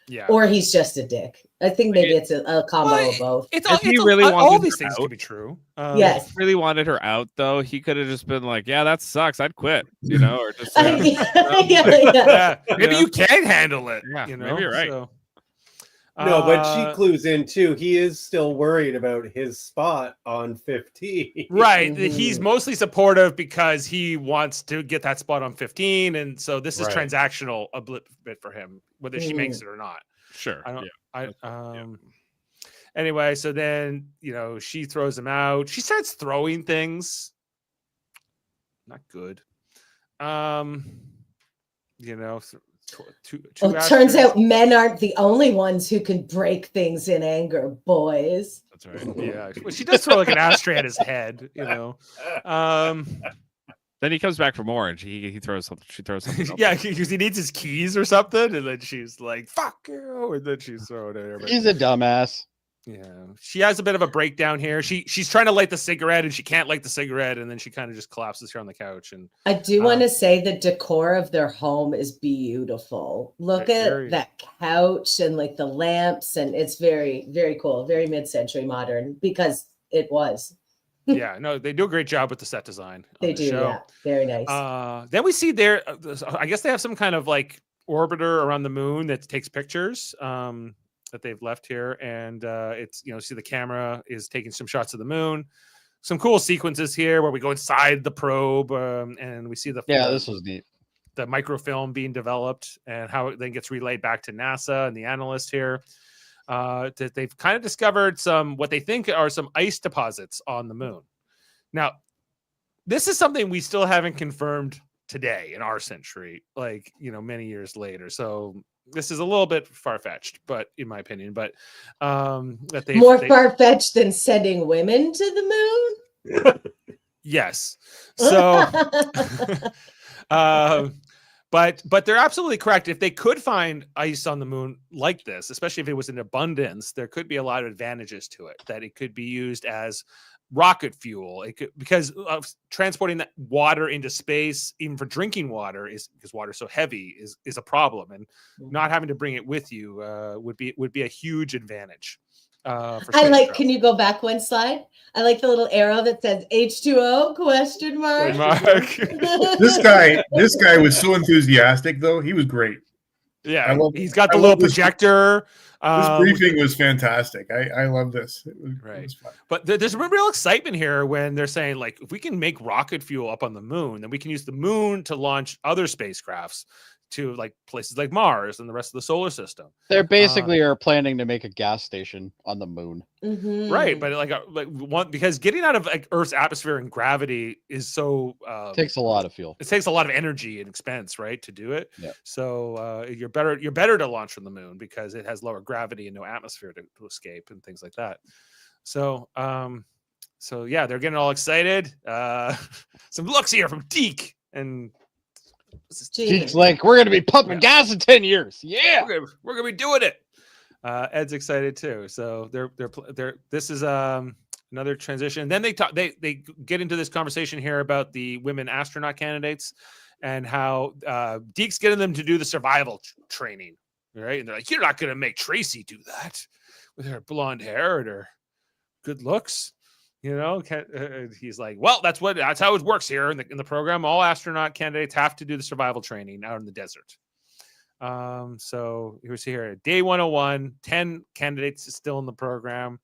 Yeah. Or he's just a dick. I think maybe it's a combo of both. If he really wanted all these things to be true. Yes. If he really wanted her out, though, he could have just been like, "Yeah, that sucks. I'd quit." Or just maybe you can handle it. Yeah, maybe you're right. So. No, but she clues in too. He is still worried about his spot on 15. Right. He's mostly supportive because he wants to get that spot on 15. And so this is transactional a bit for him, whether she makes it or not. Sure. Anyway, so then, she throws him out. She starts throwing things. Not good. Two Turns asters. out men aren't the only ones who can break things in anger, boys. That's right. Yeah, well, she does throw like an ashtray at his head, you know. Then he comes back from Orange. He throws something. She throws something. Yeah, because he needs his keys or something, and then she's like, "Fuck you," and then she's throwing it at her. He's a dumbass. Yeah, she has a bit of a breakdown here. She's trying to light the cigarette and she can't light the cigarette, and then she kind of just collapses here on the couch. And I do want to say the decor of their home is beautiful. Look at that couch and like the lamps, and it's very, very cool, very mid-century modern because it was. Yeah, no, they do a great job with the set design. They do, yeah, very nice. Then we see there, I guess they have some kind of like orbiter around the moon that takes pictures. That they've left here, and it's, you know, see the camera is taking some shots of the moon. Some cool sequences here where we go inside the probe, and we see this was neat. The microfilm being developed and how it then gets relayed back to NASA and the analyst here. That they've kind of discovered what they think are some ice deposits on the moon. Now, this is something we still haven't confirmed today in our century, like, you know, many years later. So this is a little bit far-fetched, but in my opinion, but that they more far-fetched than sending women to the moon. Yes. So, but they're absolutely correct. If they could find ice on the moon like this, especially if it was in abundance, there could be a lot of advantages to it. That it could be used as rocket fuel. It could, because of transporting that water into space, even for drinking water, is because water is so heavy, is a problem, and not having to bring it with you would be a huge advantage. I like. Can you go back one slide? I like the little arrow that says H2O question mark. This guy was so enthusiastic, though. He was great. Yeah, he's got the little projector. This briefing was fantastic. I love this. It was fun. But there's real excitement here when they're saying, like, if we can make rocket fuel up on the moon, then we can use the moon to launch other spacecrafts to like places like Mars and the rest of the solar system. They're basically are planning to make a gas station on the moon. Mm-hmm. Right, but because getting out of like Earth's atmosphere and gravity is so takes a lot of fuel. It takes a lot of energy and expense, right, to do it. Yeah. So you're better to launch from the moon because it has lower gravity and no atmosphere to escape and things like that. So yeah, they're getting all excited. Some looks here from Deke and Deke's like, we're gonna be pumping gas in 10 years. Yeah, we're gonna be doing it. Ed's excited too. So they're this is another transition. Then they get into this conversation here about the women astronaut candidates and how Deke's getting them to do the survival training, right? And they're like, you're not gonna make Tracy do that with her blonde hair and her good looks. You know, he's like, well, that's how it works here in the program. All astronaut candidates have to do the survival training out in the desert. So you see here, day 101, 10 candidates still in the program.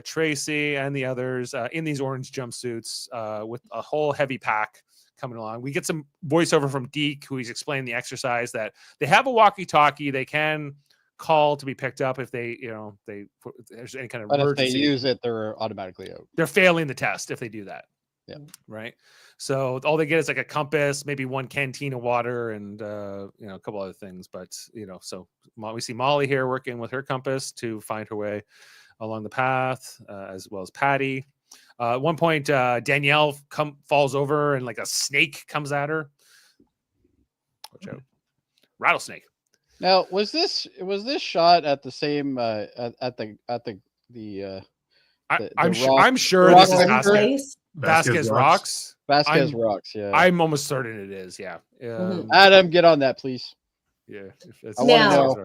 Tracy and the others in these orange jumpsuits with a whole heavy pack coming along. We get some voiceover from Deke, who he's explaining the exercise, that they have a walkie-talkie. They can call to be picked up if there's any kind of emergency. If they use it, they're automatically out. They're failing the test if they do that. Yeah. Right. So all they get is like a compass, maybe one canteen of water, and a couple other things. But so we see Molly here working with her compass to find her way along the path, as well as Patty. At one point, Danielle falls over and like a snake comes at her. Watch out. Rattlesnake. Now, was this shot at the same I'm sure this is Vasquez Rocks. Vasquez Rocks, yeah. I'm almost certain it is, yeah. Adam, get on that, please. Yeah. Now,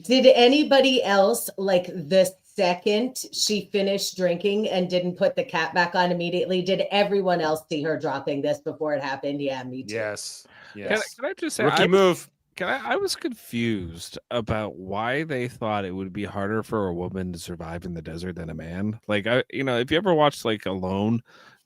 did anybody else, like the second she finished drinking and didn't put the cap back on immediately, did everyone else see her dropping this before it happened? Yeah, me too. Yes. Can I just say, rookie move. I was confused about why they thought it would be harder for a woman to survive in the desert than a man. Like, if you ever watched like Alone,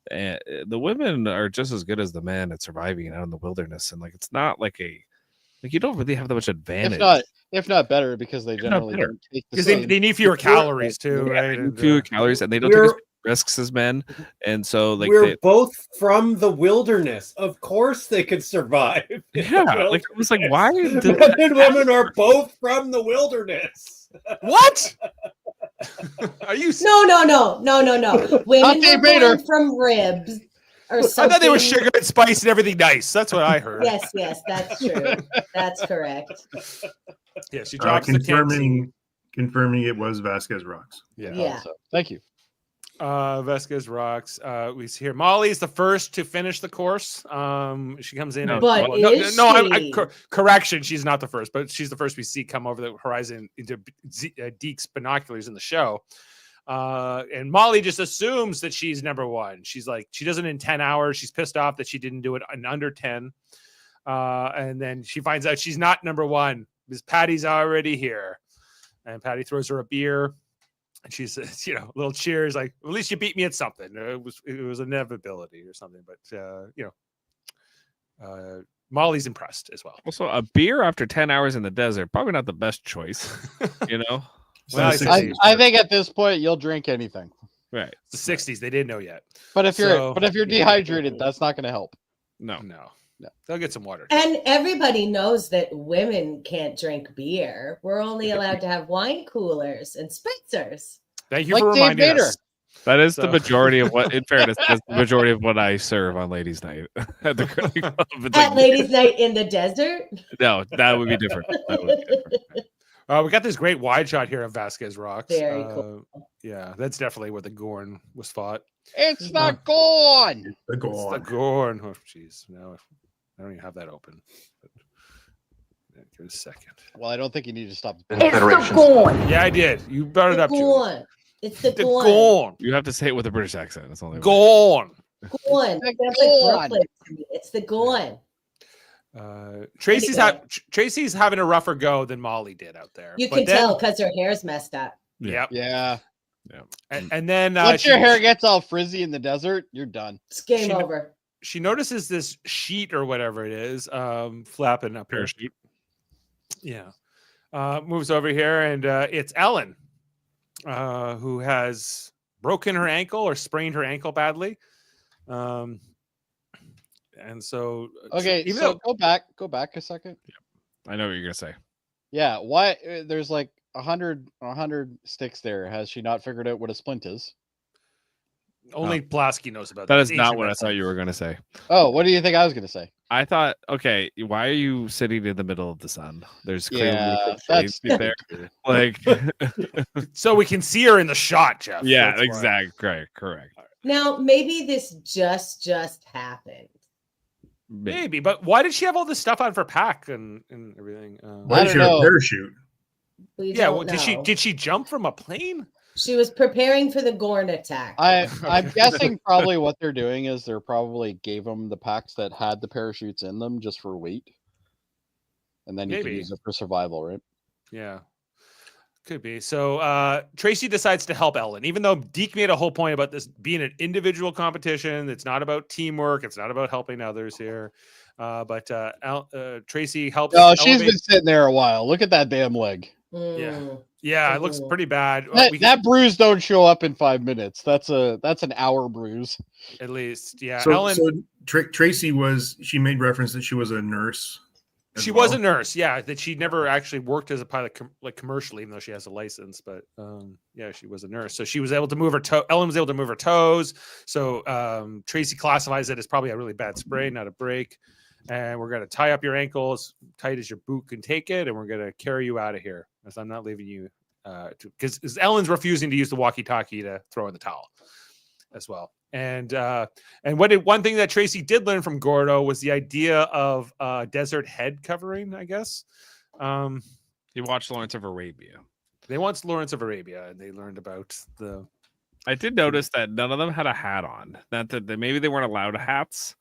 the women are just as good as the men at surviving out in the wilderness, and like it's not like you don't really have that much advantage. If not better, because they generally don't take because they need fewer calories too, right? Fewer calories, and they don't risks his men, and so like We're both from the wilderness. Of course, they could survive. in the yeah, like it was like why wilderness. did Men and women are both from the wilderness. What? Are you? No. Women Dave were Bader. born from ribs or I something. thought they were sugar and spice and everything nice. That's what I heard. Yes, that's true. That's correct. Yeah, she drops the confirming it was Vasquez Rocks. Yeah. So, thank you. Vasquez rocks. We see here Molly's the first to finish the course. She comes in. No, But is she? Correction, she's not the first, but she's the first we see come over the horizon into Deke's binoculars in the show. And Molly just assumes that she's number one. She's like, she does it in 10 hours. She's pissed off that she didn't do it in under 10. And then she finds out she's not number one because Patty's already here. And Patty throws her a beer. And she says, a little cheers, like, at least you beat me at something. It was inevitability or something. But, Molly's impressed as well. also a beer after 10 hours in the desert? Probably not the best choice, Well, I think at this point you'll drink anything. Right. It's the 60s. They didn't know yet. But if you're dehydrated, that's not going to help. No. They'll get some water. And everybody knows that women can't drink beer. We're only allowed to have wine coolers and spritzers. Thank you Like for Dave reminding Bader. us. That is So- the majority of what, in fairness, that's the majority of what I serve on ladies' night at the Curly Club. It's At like, ladies' night in the desert. no, that would be different. That would be different. We got this great wide shot here of Vasquez Rocks. Very cool. Yeah, that's definitely where the Gorn was fought. It's not gone. The It's goal. the Gorn. Oh, jeez. No, I don't even have that open. But, give it a second. Well, I don't think you need to stop. Yeah, I did. You brought it up, Julie. Gorn. It's the The Gorn. Gorn. You have to say it with a British accent. That's all. Gorn. Gorn. The That's Gorn. like Brooklyn to me. It's the Gorn. Tracy's having a rougher go than Molly did out there. You But can then- tell because her hair's messed up. Yep. Yeah. And then Once your hair gets all frizzy in the desert, you're done. It's game She- over. she notices this sheet or whatever it is flapping up here. Parachute. Yeah. Moves over here and it's Ellen who has broken her ankle or sprained her ankle badly. And so Okay, even so though go back a second. I know what you're gonna say. Yeah, why there's like 100 sticks there. Has she not figured out what a splint is? only Plasky knows about That this is not ancient what I wrestling. thought you were gonna say. Oh, what do you think I was going to say? I thought, okay, why are you sitting in the middle of the sun? There's clearly Yeah, shades that's there. Like, So we can see her in the shot, Jeff. yeah, That's why. exactly. Correct. Now, maybe this just happened. Maybe, but why did she have all this stuff on for pack and everything? Why I did she don't have a know. parachute? We Yeah, don't well, know. did she jump from a plane? She was preparing for the Gorn attack. I'm guessing probably what they're doing is they're probably gave them the packs that had the parachutes in them just for weight. And then you can Maybe. use it for survival, right? Yeah. Could be. So Tracy decides to help Ellen, even though Deke made a whole point about this being an individual competition. It's not about teamwork. It's not about helping others here. But Tracy helps. Oh, she's elevate- been sitting there a while. Look at that damn leg. Mm. Yeah, it looks Mhm. pretty bad. That bruise don't show up in 5 minutes. That's an hour bruise. At least, yeah. So, Ellen, Tracy she made reference that she was a nurse. as she well. was a nurse. Yeah, that she never actually worked as a pilot, like commercially, even though she has a license. But yeah, she was a nurse, so she was able to move her toe. Ellen was able to move her toes. So Tracy classifies it as probably a really bad sprain, not a break. And we're gonna tie up your ankle as tight as your boot can take it, and we're gonna carry you out of here, as I'm not leaving you. Because Ellen's refusing to use the walkie-talkie to throw in the towel, as well. And one thing that Tracy did learn from Gordo was the idea of desert head covering. I guess You watched Lawrence of Arabia. they watched Lawrence of Arabia, and they learned about the. I did notice that none of them had a hat on. Not that maybe they weren't allowed hats,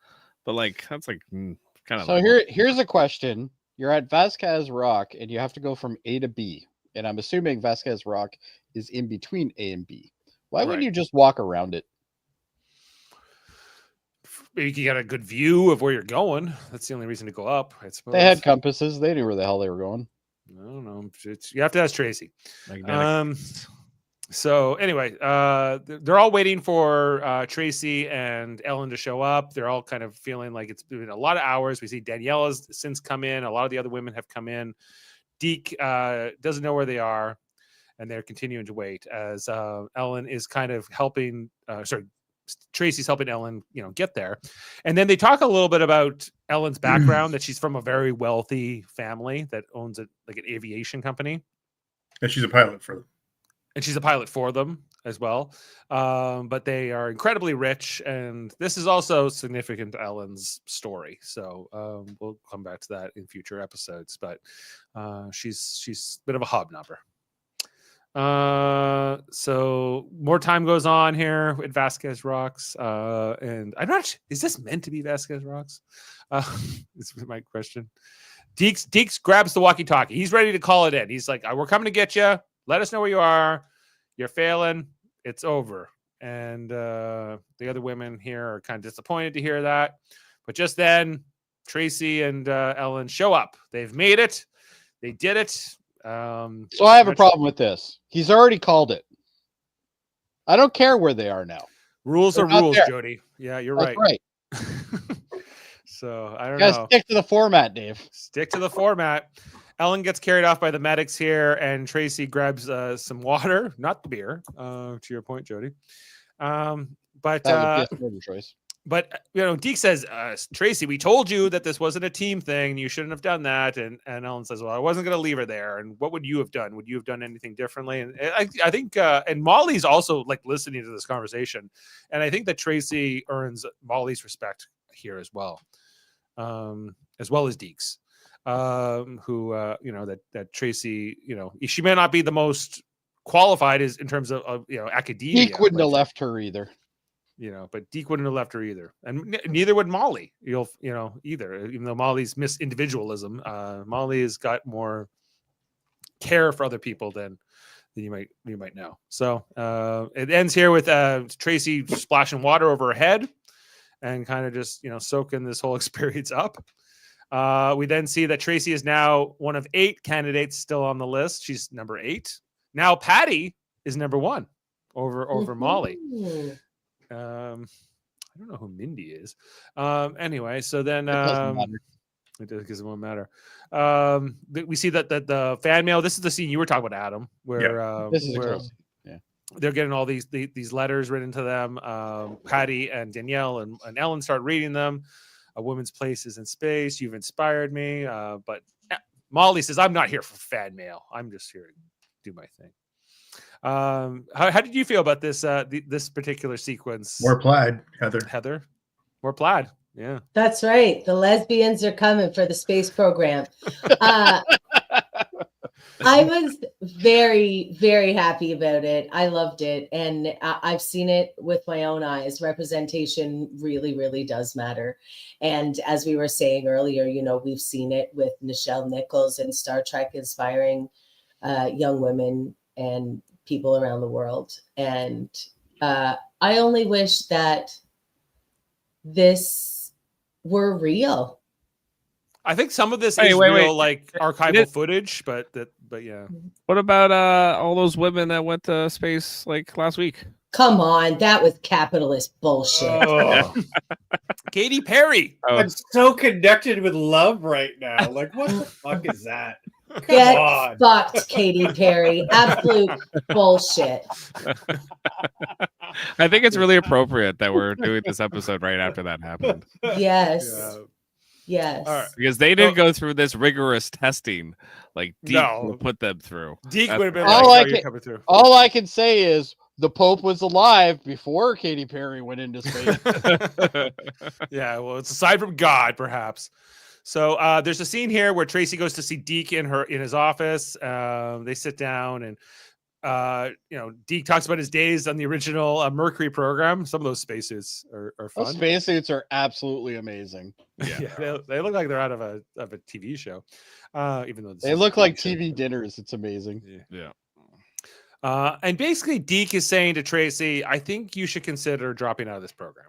but like that's like kind of. So here's a question. You're at Vasquez Rock and you have to go from A to B. And I'm assuming Vasquez Rock is in between A and B. Why wouldn't Right. you just walk around it? Maybe you can get a good view of where you're going. That's the only reason to go up, I suppose. They had compasses. They knew where the hell they were going. I don't know. You have to ask Tracy. magnetic. So anyway, they're all waiting for Tracy and Ellen to show up. They're all kind of feeling like it's been a lot of hours. We see Danielle has since come in. A lot of the other women have come in. Deke doesn't know where they are, and they're continuing to wait as Ellen is kind of helping. Tracy's helping Ellen, get there. And then they talk a little bit about Ellen's background, that she's from a very wealthy family that owns an aviation company. And she's a pilot for them. And she's a pilot for them as well. But they are incredibly rich. And this is also significant to Ellen's story. So we'll come back to that in future episodes. But she's a bit of a hobnobber. So more time goes on here with Vasquez Rocks. And I'm not, is this meant to be Vasquez Rocks? This is my question. Deeks grabs the walkie-talkie. He's ready to call it in. He's like, we're coming to get you. Let us know where you are. You're failing. It's over. And the other women here are kind of disappointed to hear that. But just then, Tracy and Ellen show up. They've made it. They did it. So I have a problem with this. He's already called it. I don't care where they are now. Rules They're are not rules, there. Jody. Yeah, you're That's right. right. So I don't You guys know. stick to the format, Dave. Stick to the format. Ellen gets carried off by the medics here, and Tracy grabs some water, not the beer. To your point, Jody. But That would be a smart choice. But Deke says, Tracy, we told you that this wasn't a team thing. You shouldn't have done that. And Ellen says, well, I wasn't going to leave her there. And what would you have done? Would you have done anything differently? And I think, and Molly's also like listening to this conversation. And I think that Tracy earns Molly's respect here as well as Deke's, who, that Tracy, she may not be the most qualified in terms of academia. Deke wouldn't have left her either. But Deke wouldn't have left her either, and neither would Molly. Either, even though Molly's miss individualism, Molly has got more care for other people than you might know. So it ends here with Tracy splashing water over her head and kind of just soaking this whole experience up. We then see that Tracy is now one of 8 candidates still on the list. She's number 8. Now Patty is number 1 over Molly. I don't know who Mindy is. Anyway, so then it won't matter. We see that the fan mail. This is the scene you were talking about, Adam, where This is a cool scene. Yeah, they're getting all these letters written to them. Patty and Danielle and Ellen start reading them. A woman's place is in space. You've inspired me. But Molly says, I'm not here for fan mail. I'm just here to do my thing. How did you feel about this this particular sequence? More plaid, Heather. More plaid. Yeah, That's right. The lesbians are coming for the space program. I was very, very happy about it. I loved it. And I've seen it with my own eyes. Representation really, really does matter. And as we were saying earlier, we've seen it with Nichelle Nichols and Star Trek inspiring young women and people around the world. And I only wish that this were real. I think some of this is real, like archival footage, but yeah. What about all those women that went to space like last week? Come on, that was capitalist bullshit. Oh, Katy Perry. I'm so connected with love right now. Like, what the fuck is that? Get on. fucked, Katy Perry. Absolute bullshit. I think it's really appropriate that we're doing this episode right after that happened. Yes. Yeah. Yes. All right. Because they didn't go through this rigorous testing like Deke No. would put them through. Deke That's would have been all like, I you're can- coming through. All I can say is the Pope was alive before Katy Perry went into space. Yeah, well, it's aside from God, perhaps. So there's a scene here where Tracy goes to see Deke in his office. They sit down and Deke talks about his days on the original Mercury program. Some of those spacesuits are Those fun. spacesuits are absolutely amazing. Yeah, they look like they're out of a TV show. Even though They look like TV dinners. It's amazing. Yeah. And basically, Deke is saying to Tracy, I think you should consider dropping out of this program.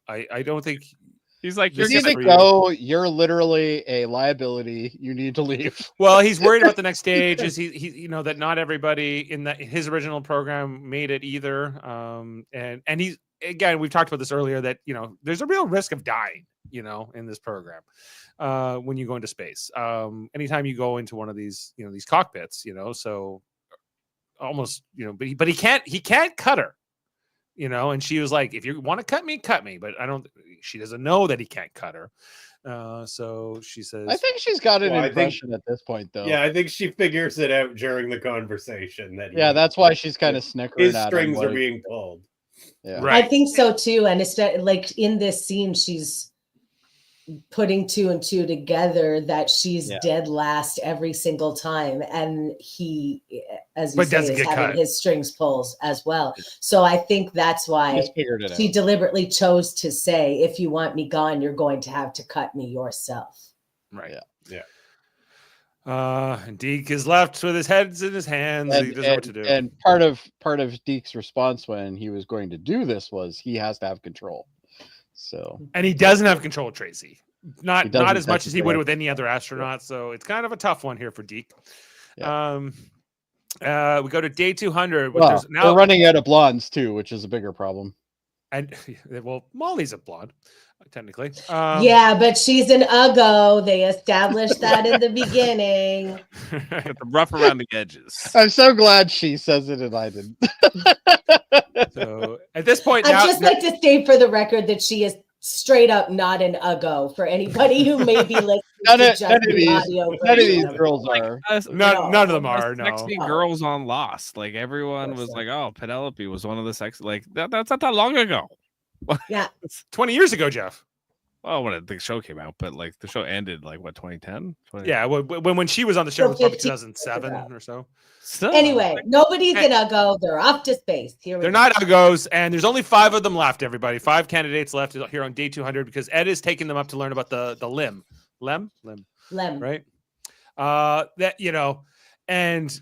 I don't think He's like, This You is need to for you. go. You're literally a liability. You need to leave. Well, he's worried about the next stage. Is he you know that not everybody in his original program made it either. And he's again, we've talked about this earlier that there's a real risk of dying, in this program when you go into space. Anytime you go into one of these, these cockpits, so almost, but he can't cut her. And she was like, if you want to cut me, but she doesn't know that he can't cut her. So she says, I think she's got an Well, I think- impression at this point, though. Yeah, I think she figures it out during the conversation that Yeah, that's why she's kind of snickering his at him, strings are like, being pulled. yeah. right. I think so too. And it's like in this scene, she's putting two and two together that she's Yeah. dead last every single time. And he, as you But say, doesn't is get having cut. his strings pulled as well. So I think that's why Just figured it out. she deliberately chose to say, if you want me gone, you're going to have to cut me yourself. Right. Yeah. And Deke is left with his heads in his hands. He doesn't know what to do. And part of Deke's response when he was going to do this was he has to have control. So And he doesn't have control of Tracy. He Not doesn't as much as he technically would have with any other astronaut. So it's kind of a tough one here for Deke. Yeah. We go to day 200. well, There's they're running out of blondes too, which is a bigger problem. and well, Molly's a blonde, technically. Yeah, but she's an Uggo. They established that in the beginning. Got the rough around the edges. I'm so glad she says it and I didn't. So at this point I'd now, just like to state for the record that she is straight up not an Uggo for anybody who may be listening None to of- just none of the these- audio None of version these of it. girls are. none of them are. The No. sexy No. girls on Lost. Like everyone was like, "Oh, Penelope was one of the sex." Like that's not that long ago. Yeah. 20 years ago, Jeff. Well, when the show came out, but like the show ended like what 2010. Yeah, when she was on the show, it was So probably 15 2007 years ago. or so. Still, Anyway, nobody's an Uggo. They're off to space. Here we They're go. not Uggos, and there's only 5 of them left, everybody. 5 candidates left here on day 200 because Ed is taking them up to learn about the limb. Lem, Lem. right? And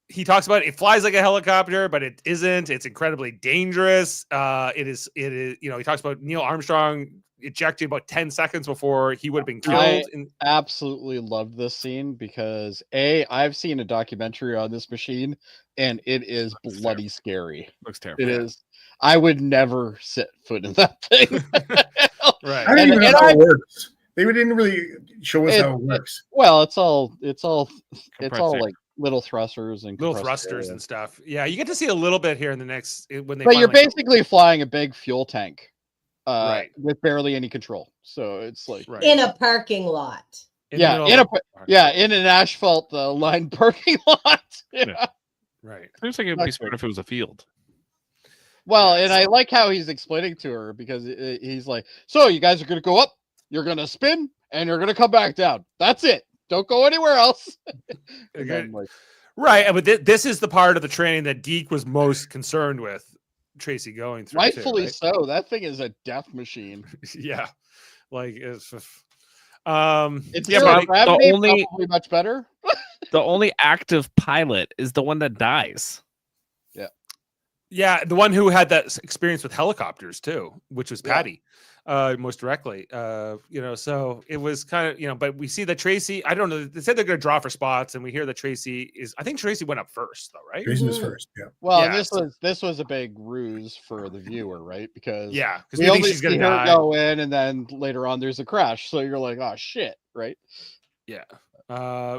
he talks about it flies like a helicopter, but it isn't. It's incredibly dangerous. It is, he talks about Neil Armstrong ejected about 10 seconds before he would have been killed. Absolutely loved this scene because I've seen a documentary on this machine and it is bloody scary. looks terrible. It is. I would never set foot in that thing. Right. I don't even know And how it works. They didn't really show us how it works. Well, it's all Compressor. like little thrusters and Little compressed thrusters air. and stuff. Yeah, you get to see a little bit here in the next when they. But you're finally- basically flying a big fuel tank, Right. with barely any control. So it's like, right. In a parking lot. In the yeah, middle in of in an asphalt lined parking lot. Yeah. right. Seems like it'd be smart if it was a field. Well, and I like how he's explaining to her because he's like, so you guys are going to go up, you're going to spin, and you're going to come back down. That's it. Don't go anywhere else. And Okay. I'm like, Right, but this is the part of the training that Deke was most concerned with Tracy going through. too, rightfully right? so. That thing is a death machine. Yeah, like it's. It's Yeah, zero but the gravity, only- probably much better. The only active pilot is the one that dies. Yeah, the one who had that experience with helicopters too, which was Yeah. Patty, most directly. So it was kind of but we see that Tracy. I don't know. They said they're going to draw for spots, and we hear that Tracy is. I think Tracy went up first, though, right? Jason is Mhm. first. Yeah. Well, Yeah, this was a big ruse for the viewer, right? Because Yeah, because we we think only she's going see to her die. go in, and then later on there's a crash. So you're like, oh shit, right? Yeah.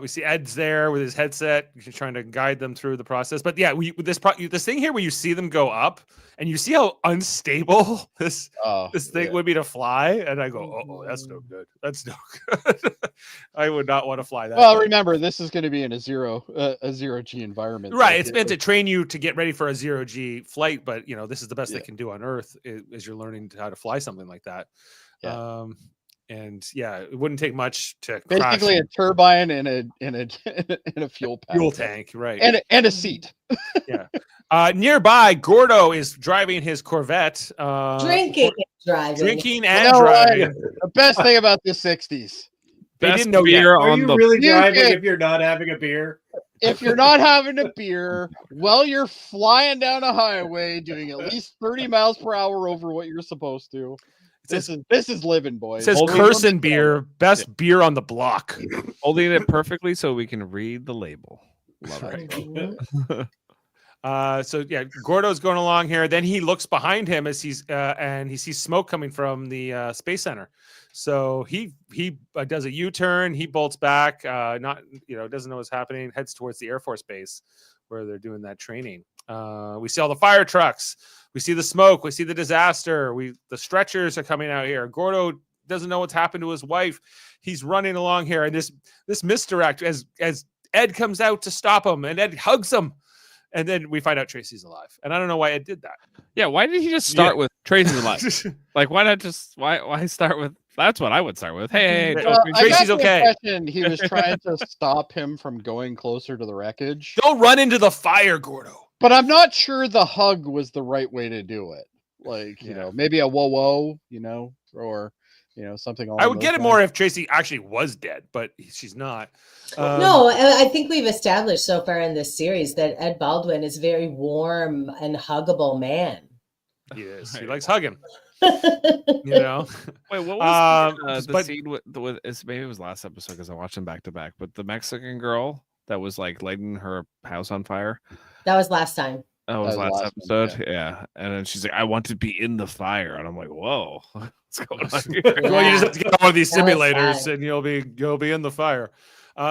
We see Ed's there with his headset, trying to guide them through the process. But yeah, this thing here where you see them go up, and you see how unstable this Oh, thing yeah. would be to fly, and I go, oh, that's no good. That's no good. I would not want to fly that. Well, thing. remember this is going to be in a zero G environment, Right, so it's meant to train you to get ready for a 0G flight, but this is the best they Yeah. can do on Earth as you're learning how to fly something like that. Yeah. And yeah, it wouldn't take much to basically crash a turbine and a in a fuel pack. fuel tank, right? and a seat. Nearby, Gordo is driving his Corvette. Drinking and driving. Drinking You and know what? driving. The best thing about the '60s, They Best didn't know yet. beer Are on you the really You driving can- if you're not having a beer? if you're not having a beer, well, you're flying down a highway doing at least 30 miles per hour over what you're supposed to. This is living, It boys. says Holding Cursin beer, best beer on the block. Holding it perfectly so we can read the label. Love it. Mhm. So yeah, Gordo's going along here. Then he looks behind him as he's and he sees smoke coming from the space center. So he does a U-turn. He bolts back. Not doesn't know what's happening. Heads towards the Air Force Base where they're doing that training. We see all the fire trucks. We see the smoke. We see the disaster. The stretchers are coming out here. Gordo doesn't know what's happened to his wife. He's running along here, and this misdirect as Ed comes out to stop him, and Ed hugs him. And then we find out Tracy's alive. And I don't know why Ed did that. Yeah, why did he just start with Tracy's alive? Like, why not just why start with? That's what I would start with. Hey, Well, don't be- I got Tracy's the okay. impression he was trying to stop him from going closer to the wreckage. Don't run into the fire, Gordo. But I'm not sure the hug was the right way to do it. Like, maybe a whoa, or something along I would those get it lines. more if Tracy actually was dead, but she's not. No, I think we've established so far in this series that Ed Baldwin is a very warm and huggable man. He is. He likes hugging. That's Wait, what was the but- scene with maybe it was last episode because I watched them back to back. But the Mexican girl that was like lighting her house on fire. That was last time. That was That was last last one, episode. Yeah. And then she's like, I want to be in the fire. And I'm like, whoa, what's going on Well, you here? just have to get on one of these That was simulators, sad. and you'll be in the fire.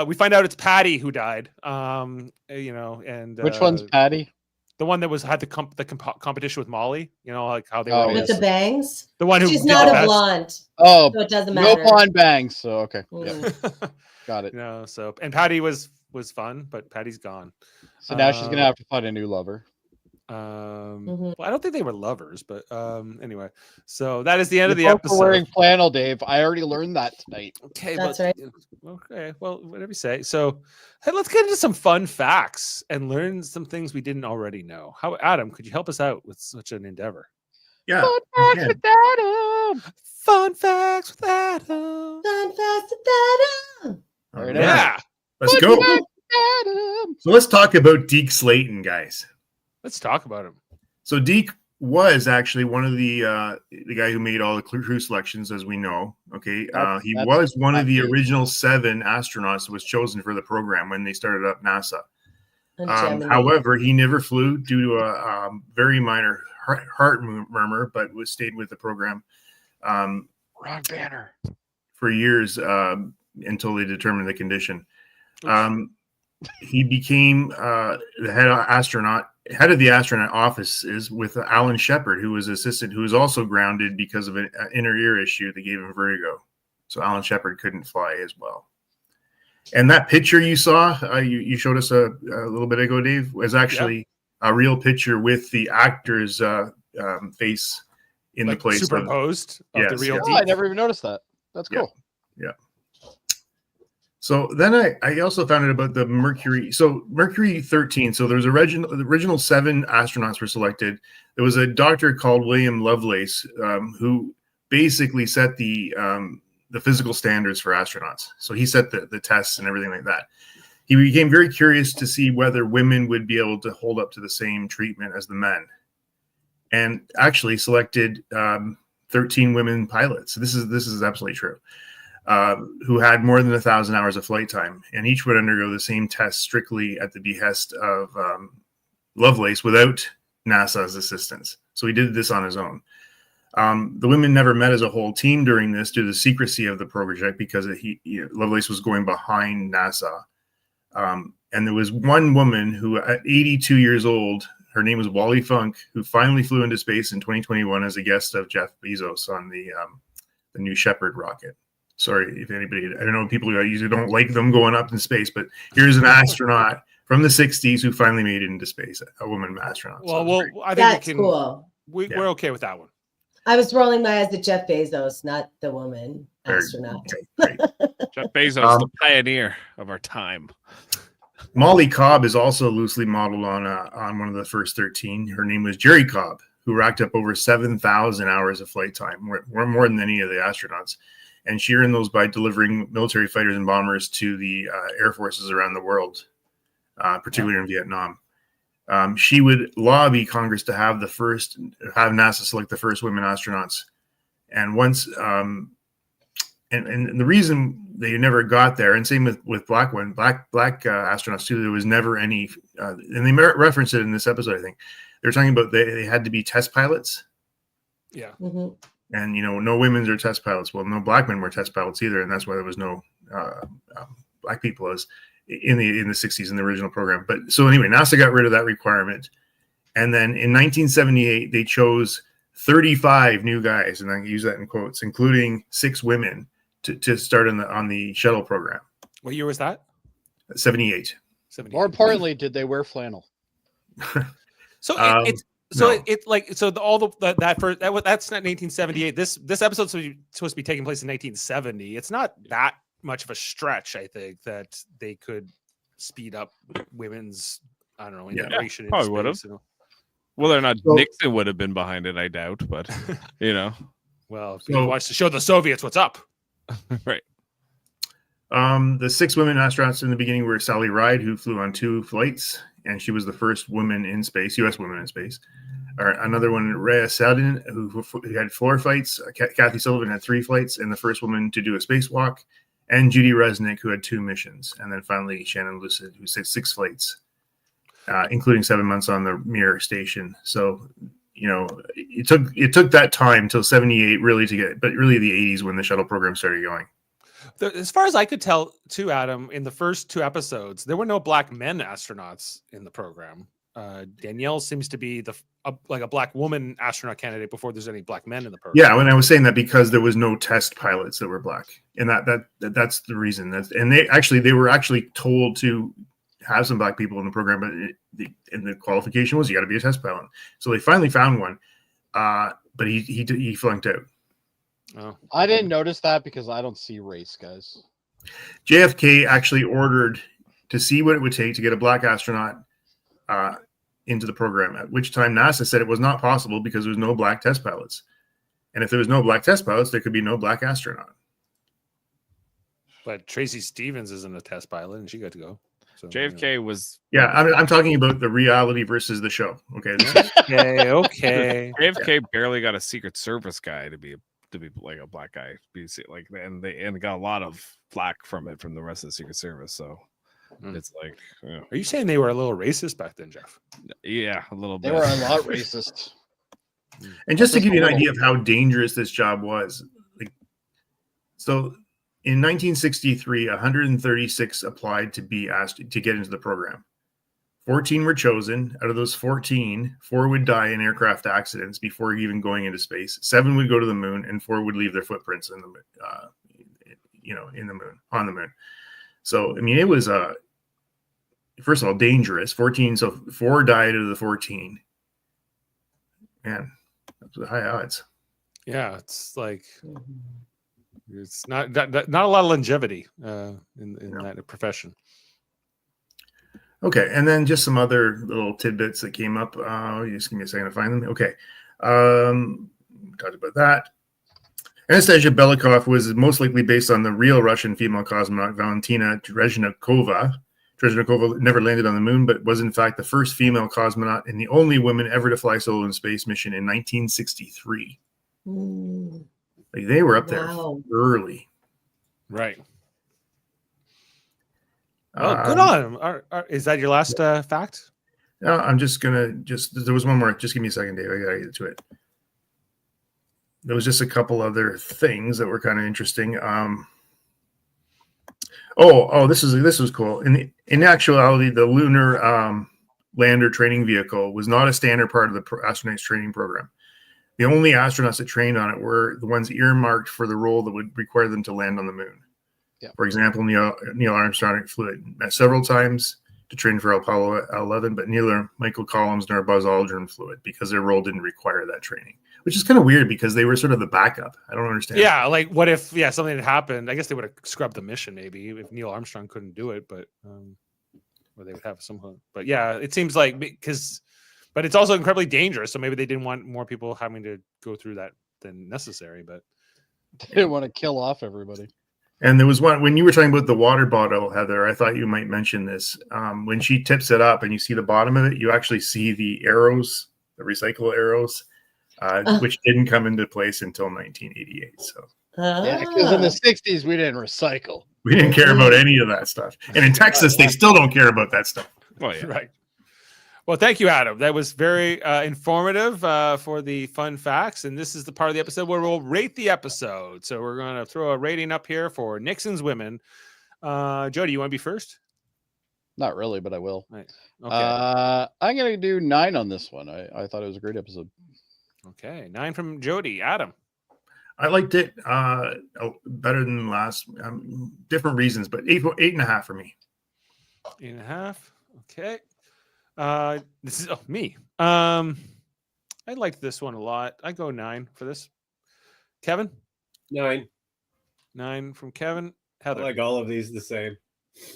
We find out it's Patty who died. And Which one's Patty? the one that had the competition with Molly? Like how they Oh, were With the bangs. the one who She's did not the a best. blonde, Oh, so it doesn't no matter. blonde bangs. So okay, Mm. got it. So and Patty was fun, but Patty's gone. So now she's gonna have to find a new lover. Mhm. Well, I don't think they were lovers, but anyway. So that is the end of the You're both episode. wearing flannel, Dave. I already learned that tonight. Okay, That's but, right. Okay, well, whatever you say. So, hey, let's get into some fun facts and learn some things we didn't already know. How, Adam, could you help us out with such an endeavor? Yeah. Fun facts yeah. with Adam. Fun facts with Adam. Fun fast with that. All Right right. Yeah, Let's Fun go. facts with Adam. So let's talk about Deke Slayton, guys. let's talk about him. So Deke was actually one of the guy who made all the crew selections, as we know. Okay, he That's was one of the accurate. original 7 astronauts that was chosen for the program when they started up NASA. And Gemini. However, he never flew due to a very minor heart murmur, but stayed with the program Wrong banner. for years until they determined the condition. He became the head of the astronaut office is with Alan Shepard, who was assistant, who was also grounded because of an inner ear issue that gave him vertigo. So Alan Shepard couldn't fly as well. And that picture you saw, you showed us a little bit ago, Dave, was actually a real picture with the actor's face in the place of, superimposed of the Yes, real yeah. Oh, I Deke. never even noticed that. That's Yeah. cool. So then I also found out about the Mercury. So Mercury 13. So there's the original 7 astronauts were selected. There was a doctor called William Lovelace who basically set the physical standards for astronauts. So he set the tests and everything like that. He became very curious to see whether women would be able to hold up to the same treatment as the men, and actually selected 13 women pilots. This is absolutely true. Who had more than 1,000 hours of flight time, and each would undergo the same test strictly at the behest of Lovelace without NASA's assistance. So he did this on his own. The women never met as a whole team during this due to the secrecy of the project because Lovelace was going behind NASA. And there was one woman who, at 82 years old, her name was Wally Funk, who finally flew into space in 2021 as a guest of Jeff Bezos on the New Shepard rocket. Sorry if anybody, I don't know, people who usually don't like them going up in space, but here's an astronaut from the 60s who finally made it into space, a woman astronaut. So Well, it's great. I think That's we can. cool. We're okay with that one. I was rolling my eyes at Jeff Bezos, not the woman Very astronaut. great. Jeff Bezos, the pioneer of our time. Molly Cobb is also loosely modeled on one of the first 13. Her name was Jerry Cobb, who racked up over 7,000 hours of flight time, more than any of the astronauts. And she earned those by delivering military fighters and bombers to the air forces around the world, particularly in Vietnam. She would lobby Congress to have NASA select the first women astronauts. And once, and the reason they never got there, and same with black astronauts too, there was never any, and they referenced it in this episode, I think. They're talking about they had to be test pilots. Yeah. Mm-hmm. And, no women are test pilots. Well, no black men were test pilots either. And that's why there was no black people as in the 60s in the original program. But so anyway, NASA got rid of that requirement. And then in 1978, they chose 35 new guys, and I use that in quotes, including 6 women to start on the shuttle program. What year was that? 78. More importantly, did they wear flannel? So No. that's not 1978. This episode's supposed to be taking place in 1970. It's not that much of a stretch, I think, that they could speed up women's, I don't know, integration. Yeah, probably would have. Whether or not Nixon would have been behind it, I doubt, but Well, he wants to show the Soviets what's up. Right. The 6 women astronauts in the beginning were Sally Ride, who flew on 2 flights, and she was the first woman in space, U.S. woman in space. Or another one, Rhea Sadin, who had 4 flights. Kathy Sullivan had 3 flights, and the first woman to do a spacewalk. And Judy Resnick, who had 2 missions. And then finally, Shannon Lucid, who said 6 flights, including 7 months on the Mir station. So, it took that time till 78 really to get, but really the 80s when the shuttle program started going. As far as I could tell, too, Adam, in the first 2 episodes, there were no black men astronauts in the program. Danielle seems to be like a black woman astronaut candidate before there's any black men in the program. Yeah, when I was saying that because there was no test pilots that were black, and that's the reason. They were actually told to have some black people in the program, but the qualification was you got to be a test pilot. So they finally found one, but he flunked out. Oh. I didn't notice that because I don't see race, guys. JFK actually ordered to see what it would take to get a black astronaut into the program, at which time NASA said it was not possible because there was no black test pilots. And if there was no black test pilots, there could be no black astronaut. But Tracy Stevens isn't a test pilot, and she got to go. So, JFK was. Yeah, I'm talking about the reality versus the show. Okay. Okay. JFK barely got a Secret Service guy to be like a black guy, and got a lot of flack from it from the rest of the Secret Service. So it's like, Are you saying they were a little racist back then, Jeff? Yeah, a little bit. They were a lot racist. And just to give you an idea of how dangerous this job was, so in 1963, 136 applied to be asked to get into the program. 14 were chosen. Out of those 14, 4 would die in aircraft accidents before even going into space. 7 would go to the moon, and 4 would leave their footprints in the moon, on the moon. So, I mean, it was first of all dangerous. 14, so 4 died out of the 14. Man, that's high odds. Yeah, it's like it's not a lot of longevity in that profession. Okay, and then just some other little tidbits that came up. Just give me a second to find them. Okay, talked about that. Anastasia Belikov was most likely based on the real Russian female cosmonaut Valentina Terezhnikova. Terezhnikova never landed on the moon, but was in fact the first female cosmonaut and the only woman ever to fly solo in space mission in 1963. They were up there early. Right. Well, good on them. Is that your last fact? No, I'm just gonna there was one more. Just give me a second, Dave. I gotta get to it. There was just a couple other things that were kind of interesting. This was cool. In actuality, the lunar lander training vehicle was not a standard part of the astronauts training program. The only astronauts that trained on it were the ones earmarked for the role that would require them to land on the moon. Yeah. For example, Neil Armstrong flew it several times to train for Apollo 11, but neither Michael Collins nor Buzz Aldrin flew it because their role didn't require that training, which is kind of weird because they were sort of the backup. I don't understand. Yeah, like what if something had happened? I guess they would have scrubbed the mission maybe if Neil Armstrong couldn't do it, but or they would have some. But yeah, it seems like but it's also incredibly dangerous. So maybe they didn't want more people having to go through that than necessary. But they didn't want to kill off everybody. And there was one when you were talking about the water bottle, Heather. I thought you might mention this. When she tips it up and you see the bottom of it, you actually see the arrows, the recycle arrows which didn't come into place until 1988. So Yeah, because in the 60s we didn't recycle. we didn't care about any of that stuff. And in Texas, they still don't care about that stuff. Oh yeah. Right. Well, thank you, Adam. That was very informative for the fun facts. And this is the part of the episode where we'll rate the episode. So we're going to throw a rating up here for Nixon's Women. Jody, you want to be first? Not really, but I will. Right. Okay. I'm going to do 9 on this one. I thought it was a great episode. Okay. 9 from Jody. Adam. I liked it better than last. Different reasons, but 8.5 for me. 8.5. Okay. This is me. I liked this one a lot. I go 9 for this. Kevin? 9. 9 from Kevin. I Heather. like all of these the same.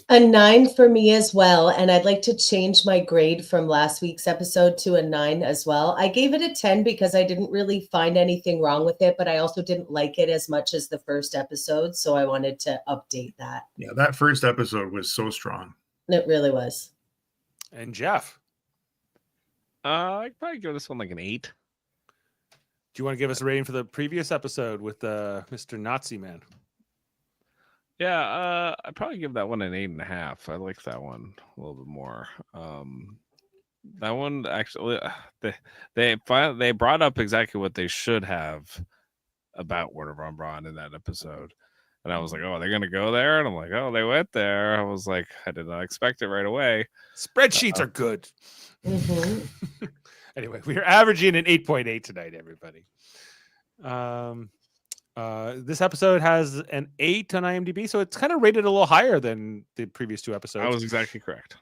A 9 for me as well. And I'd like to change my grade from last week's episode to a 9 as well. I gave it a 10 because I didn't really find anything wrong with it, but I also didn't like it as much as the first episode. So I wanted to update that. Yeah, that first episode was so strong. It really was. And Jeff. I'd probably give this one like an 8. Do you want to give us a rating for the previous episode with Mr. Nazi Man? Yeah, I'd probably give that one an 8.5. I like that one a little bit more. That one actually, they brought up exactly what they should have about Werner von Braun in that episode, and I was like, oh, they're gonna go there, and I'm like, oh, they went there. I was like, I did not expect it right away. Spreadsheets are good. Mm-hmm. Anyway, we are averaging an 8.8 tonight, everybody. This episode has an 8 on IMDb, so it's kind of rated a little higher than the previous 2 episodes. I was exactly correct.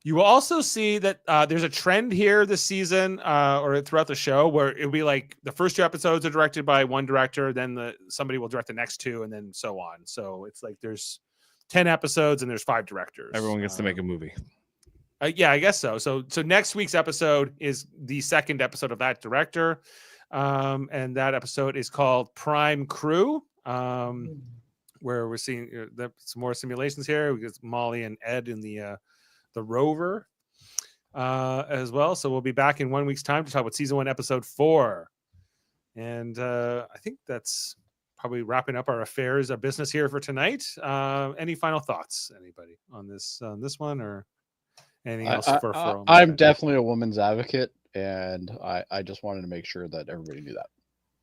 You will also see that there's a trend here this season or throughout the show where it'll be like the first 2 episodes are directed by one director, then somebody will direct the next 2, and then so on. So it's like there's 10 episodes and there's 5 directors. Everyone gets to make a movie. Yeah, I guess so. So next week's episode is the second episode of that director. And that episode is called Prime Crew, where we're seeing some more simulations here. We get Molly and Ed in the rover as well. So we'll be back in 1 week's time to talk about season 1, episode 4. And I think that's probably wrapping up our affairs of business here for tonight. Any final thoughts, anybody, on this one, or anything else? I'm definitely a woman's advocate, and I just wanted to make sure that everybody knew that.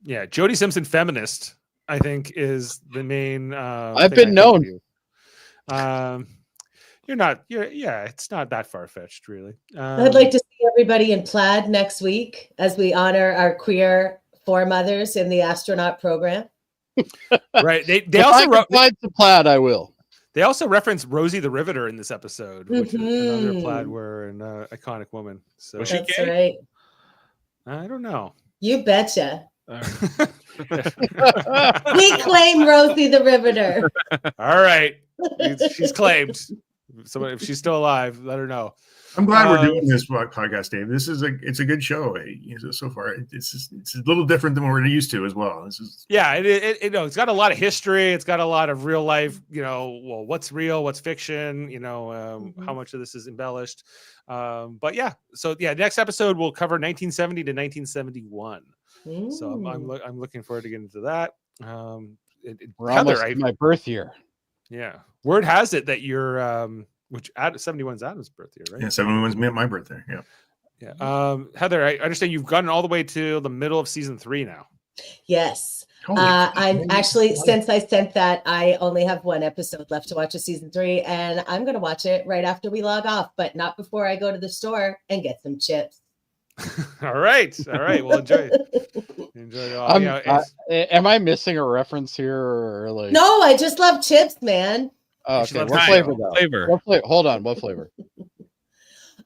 Yeah, Jody Simpson feminist, I think, is the main. I've been known. You're not. It's not that far fetched, really. I'd like to see everybody in plaid next week as we honor our queer foremothers in the astronaut program. Right. They also find the plaid. I will. They also reference Rosie the Riveter in this episode, which is another plaid wearer and iconic woman. So Was she That's gay? right. I don't know. You betcha. We claim Rosie the Riveter. All right, she's claimed. Somebody, if she's still alive, let her know. I'm glad we're doing this podcast, Dave. It's a good show so far. It's a little different than what we're used to as well. It's got a lot of history. It's got a lot of real life. Well, what's real, what's fiction. How much of this is embellished. But yeah, so yeah, next episode we'll cover 1970 to 1971. So I'm looking forward to getting into that. We're almost in my birth year. Yeah, word has it that you're which 71's Adam's birthday, right? Yeah, 71's my birthday. Yeah. Yeah. Heather, I understand you've gotten all the way to the middle of season 3 now. Yes. I'm actually, since I sent that, I only have 1 episode left to watch of season 3, and I'm going to watch it right after we log off, but not before I go to the store and get some chips. All right. Well, enjoy it. Enjoy it all. Am I missing a reference here, or like? No, I just love chips, man. Oh, okay. What flavor though? Hold on. What flavor?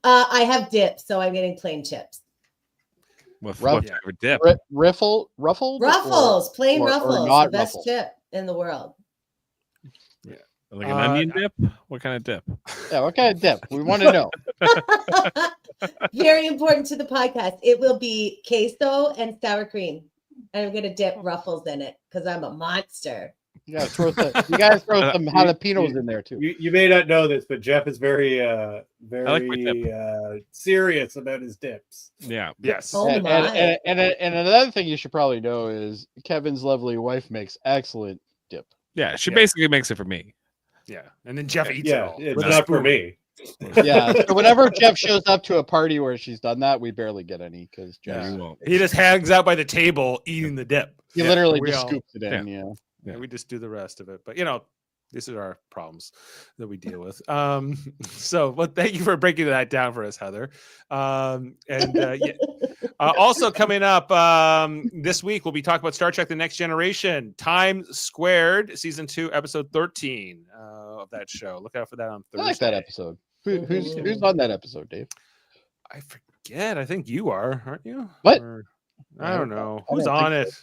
I have dip, so I'm getting plain chips. What flavor dip? Ruffles, plain or Ruffles, not the best Ruffles? chip in the world. Yeah, like an onion dip. What kind of dip? Yeah, what kind of dip? We want to know. Very important to the podcast. It will be queso and sour cream. And I'm going to dip Ruffles in it because I'm a monster. You guys throw some jalapenos in there too. You may not know this, but Jeff is very like my dip. serious about his dips. Yeah. Yes. Oh and, my. and another thing you should probably know is Kevin's lovely wife makes excellent dip. Yeah. She Yeah. basically makes it for me. Yeah. And then Jeff eats it Yeah, all. it's with a not for spoon. me. Yeah. So whenever Jeff shows up to a party where she's done that, we barely get any because Jeff Yeah. You won't. He just hangs out by the table eating the dip. he literally we just all- scoops it in. Yeah. And we just do the rest of it. But these are our problems that we deal with. So thank you for breaking that down for us, Heather. Also coming up this week, we'll be talking about Star Trek: The Next Generation, Time Squared, season 2, episode 13 of that show. Look out for that on Thursday. I like that episode. Who's on that episode, Dave? I forget. I think you are, aren't you? What? I don't know. I Who's don't on think it?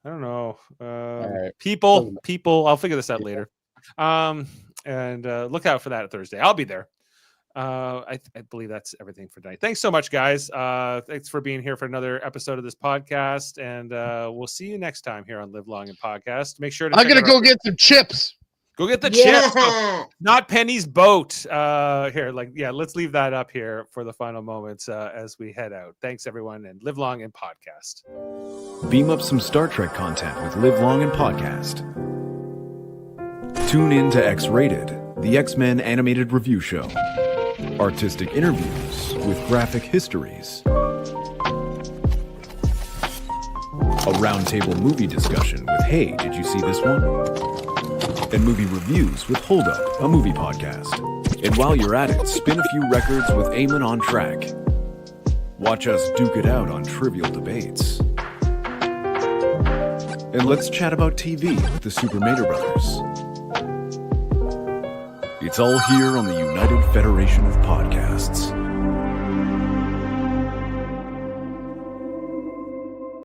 I don't know. right. People. I'll figure this out later. And look out for that Thursday. I'll be there. I believe that's everything for tonight. Thanks so much, guys. Thanks for being here for another episode of this podcast, and we'll see you next time here on Live Long and Podcast. Make sure to I'm check gonna out go get some chips. Go get the Yeah. chips. Not Penny's boat. Let's leave that up here for the final moments as we head out. Thanks, everyone, and Live Long and Podcast. Beam up some Star Trek content with Live Long and Podcast. Tune in to X-Rated, the X-Men animated review show. Artistic interviews with graphic histories. A roundtable movie discussion with Hey, did you see this one? And movie reviews with Hold Up, a movie podcast. And while you're at it, spin a few records with Eamon on Track. Watch us duke it out on trivial debates. And let's chat about TV with the Super Mater Brothers. It's all here on the United Federation of Podcasts.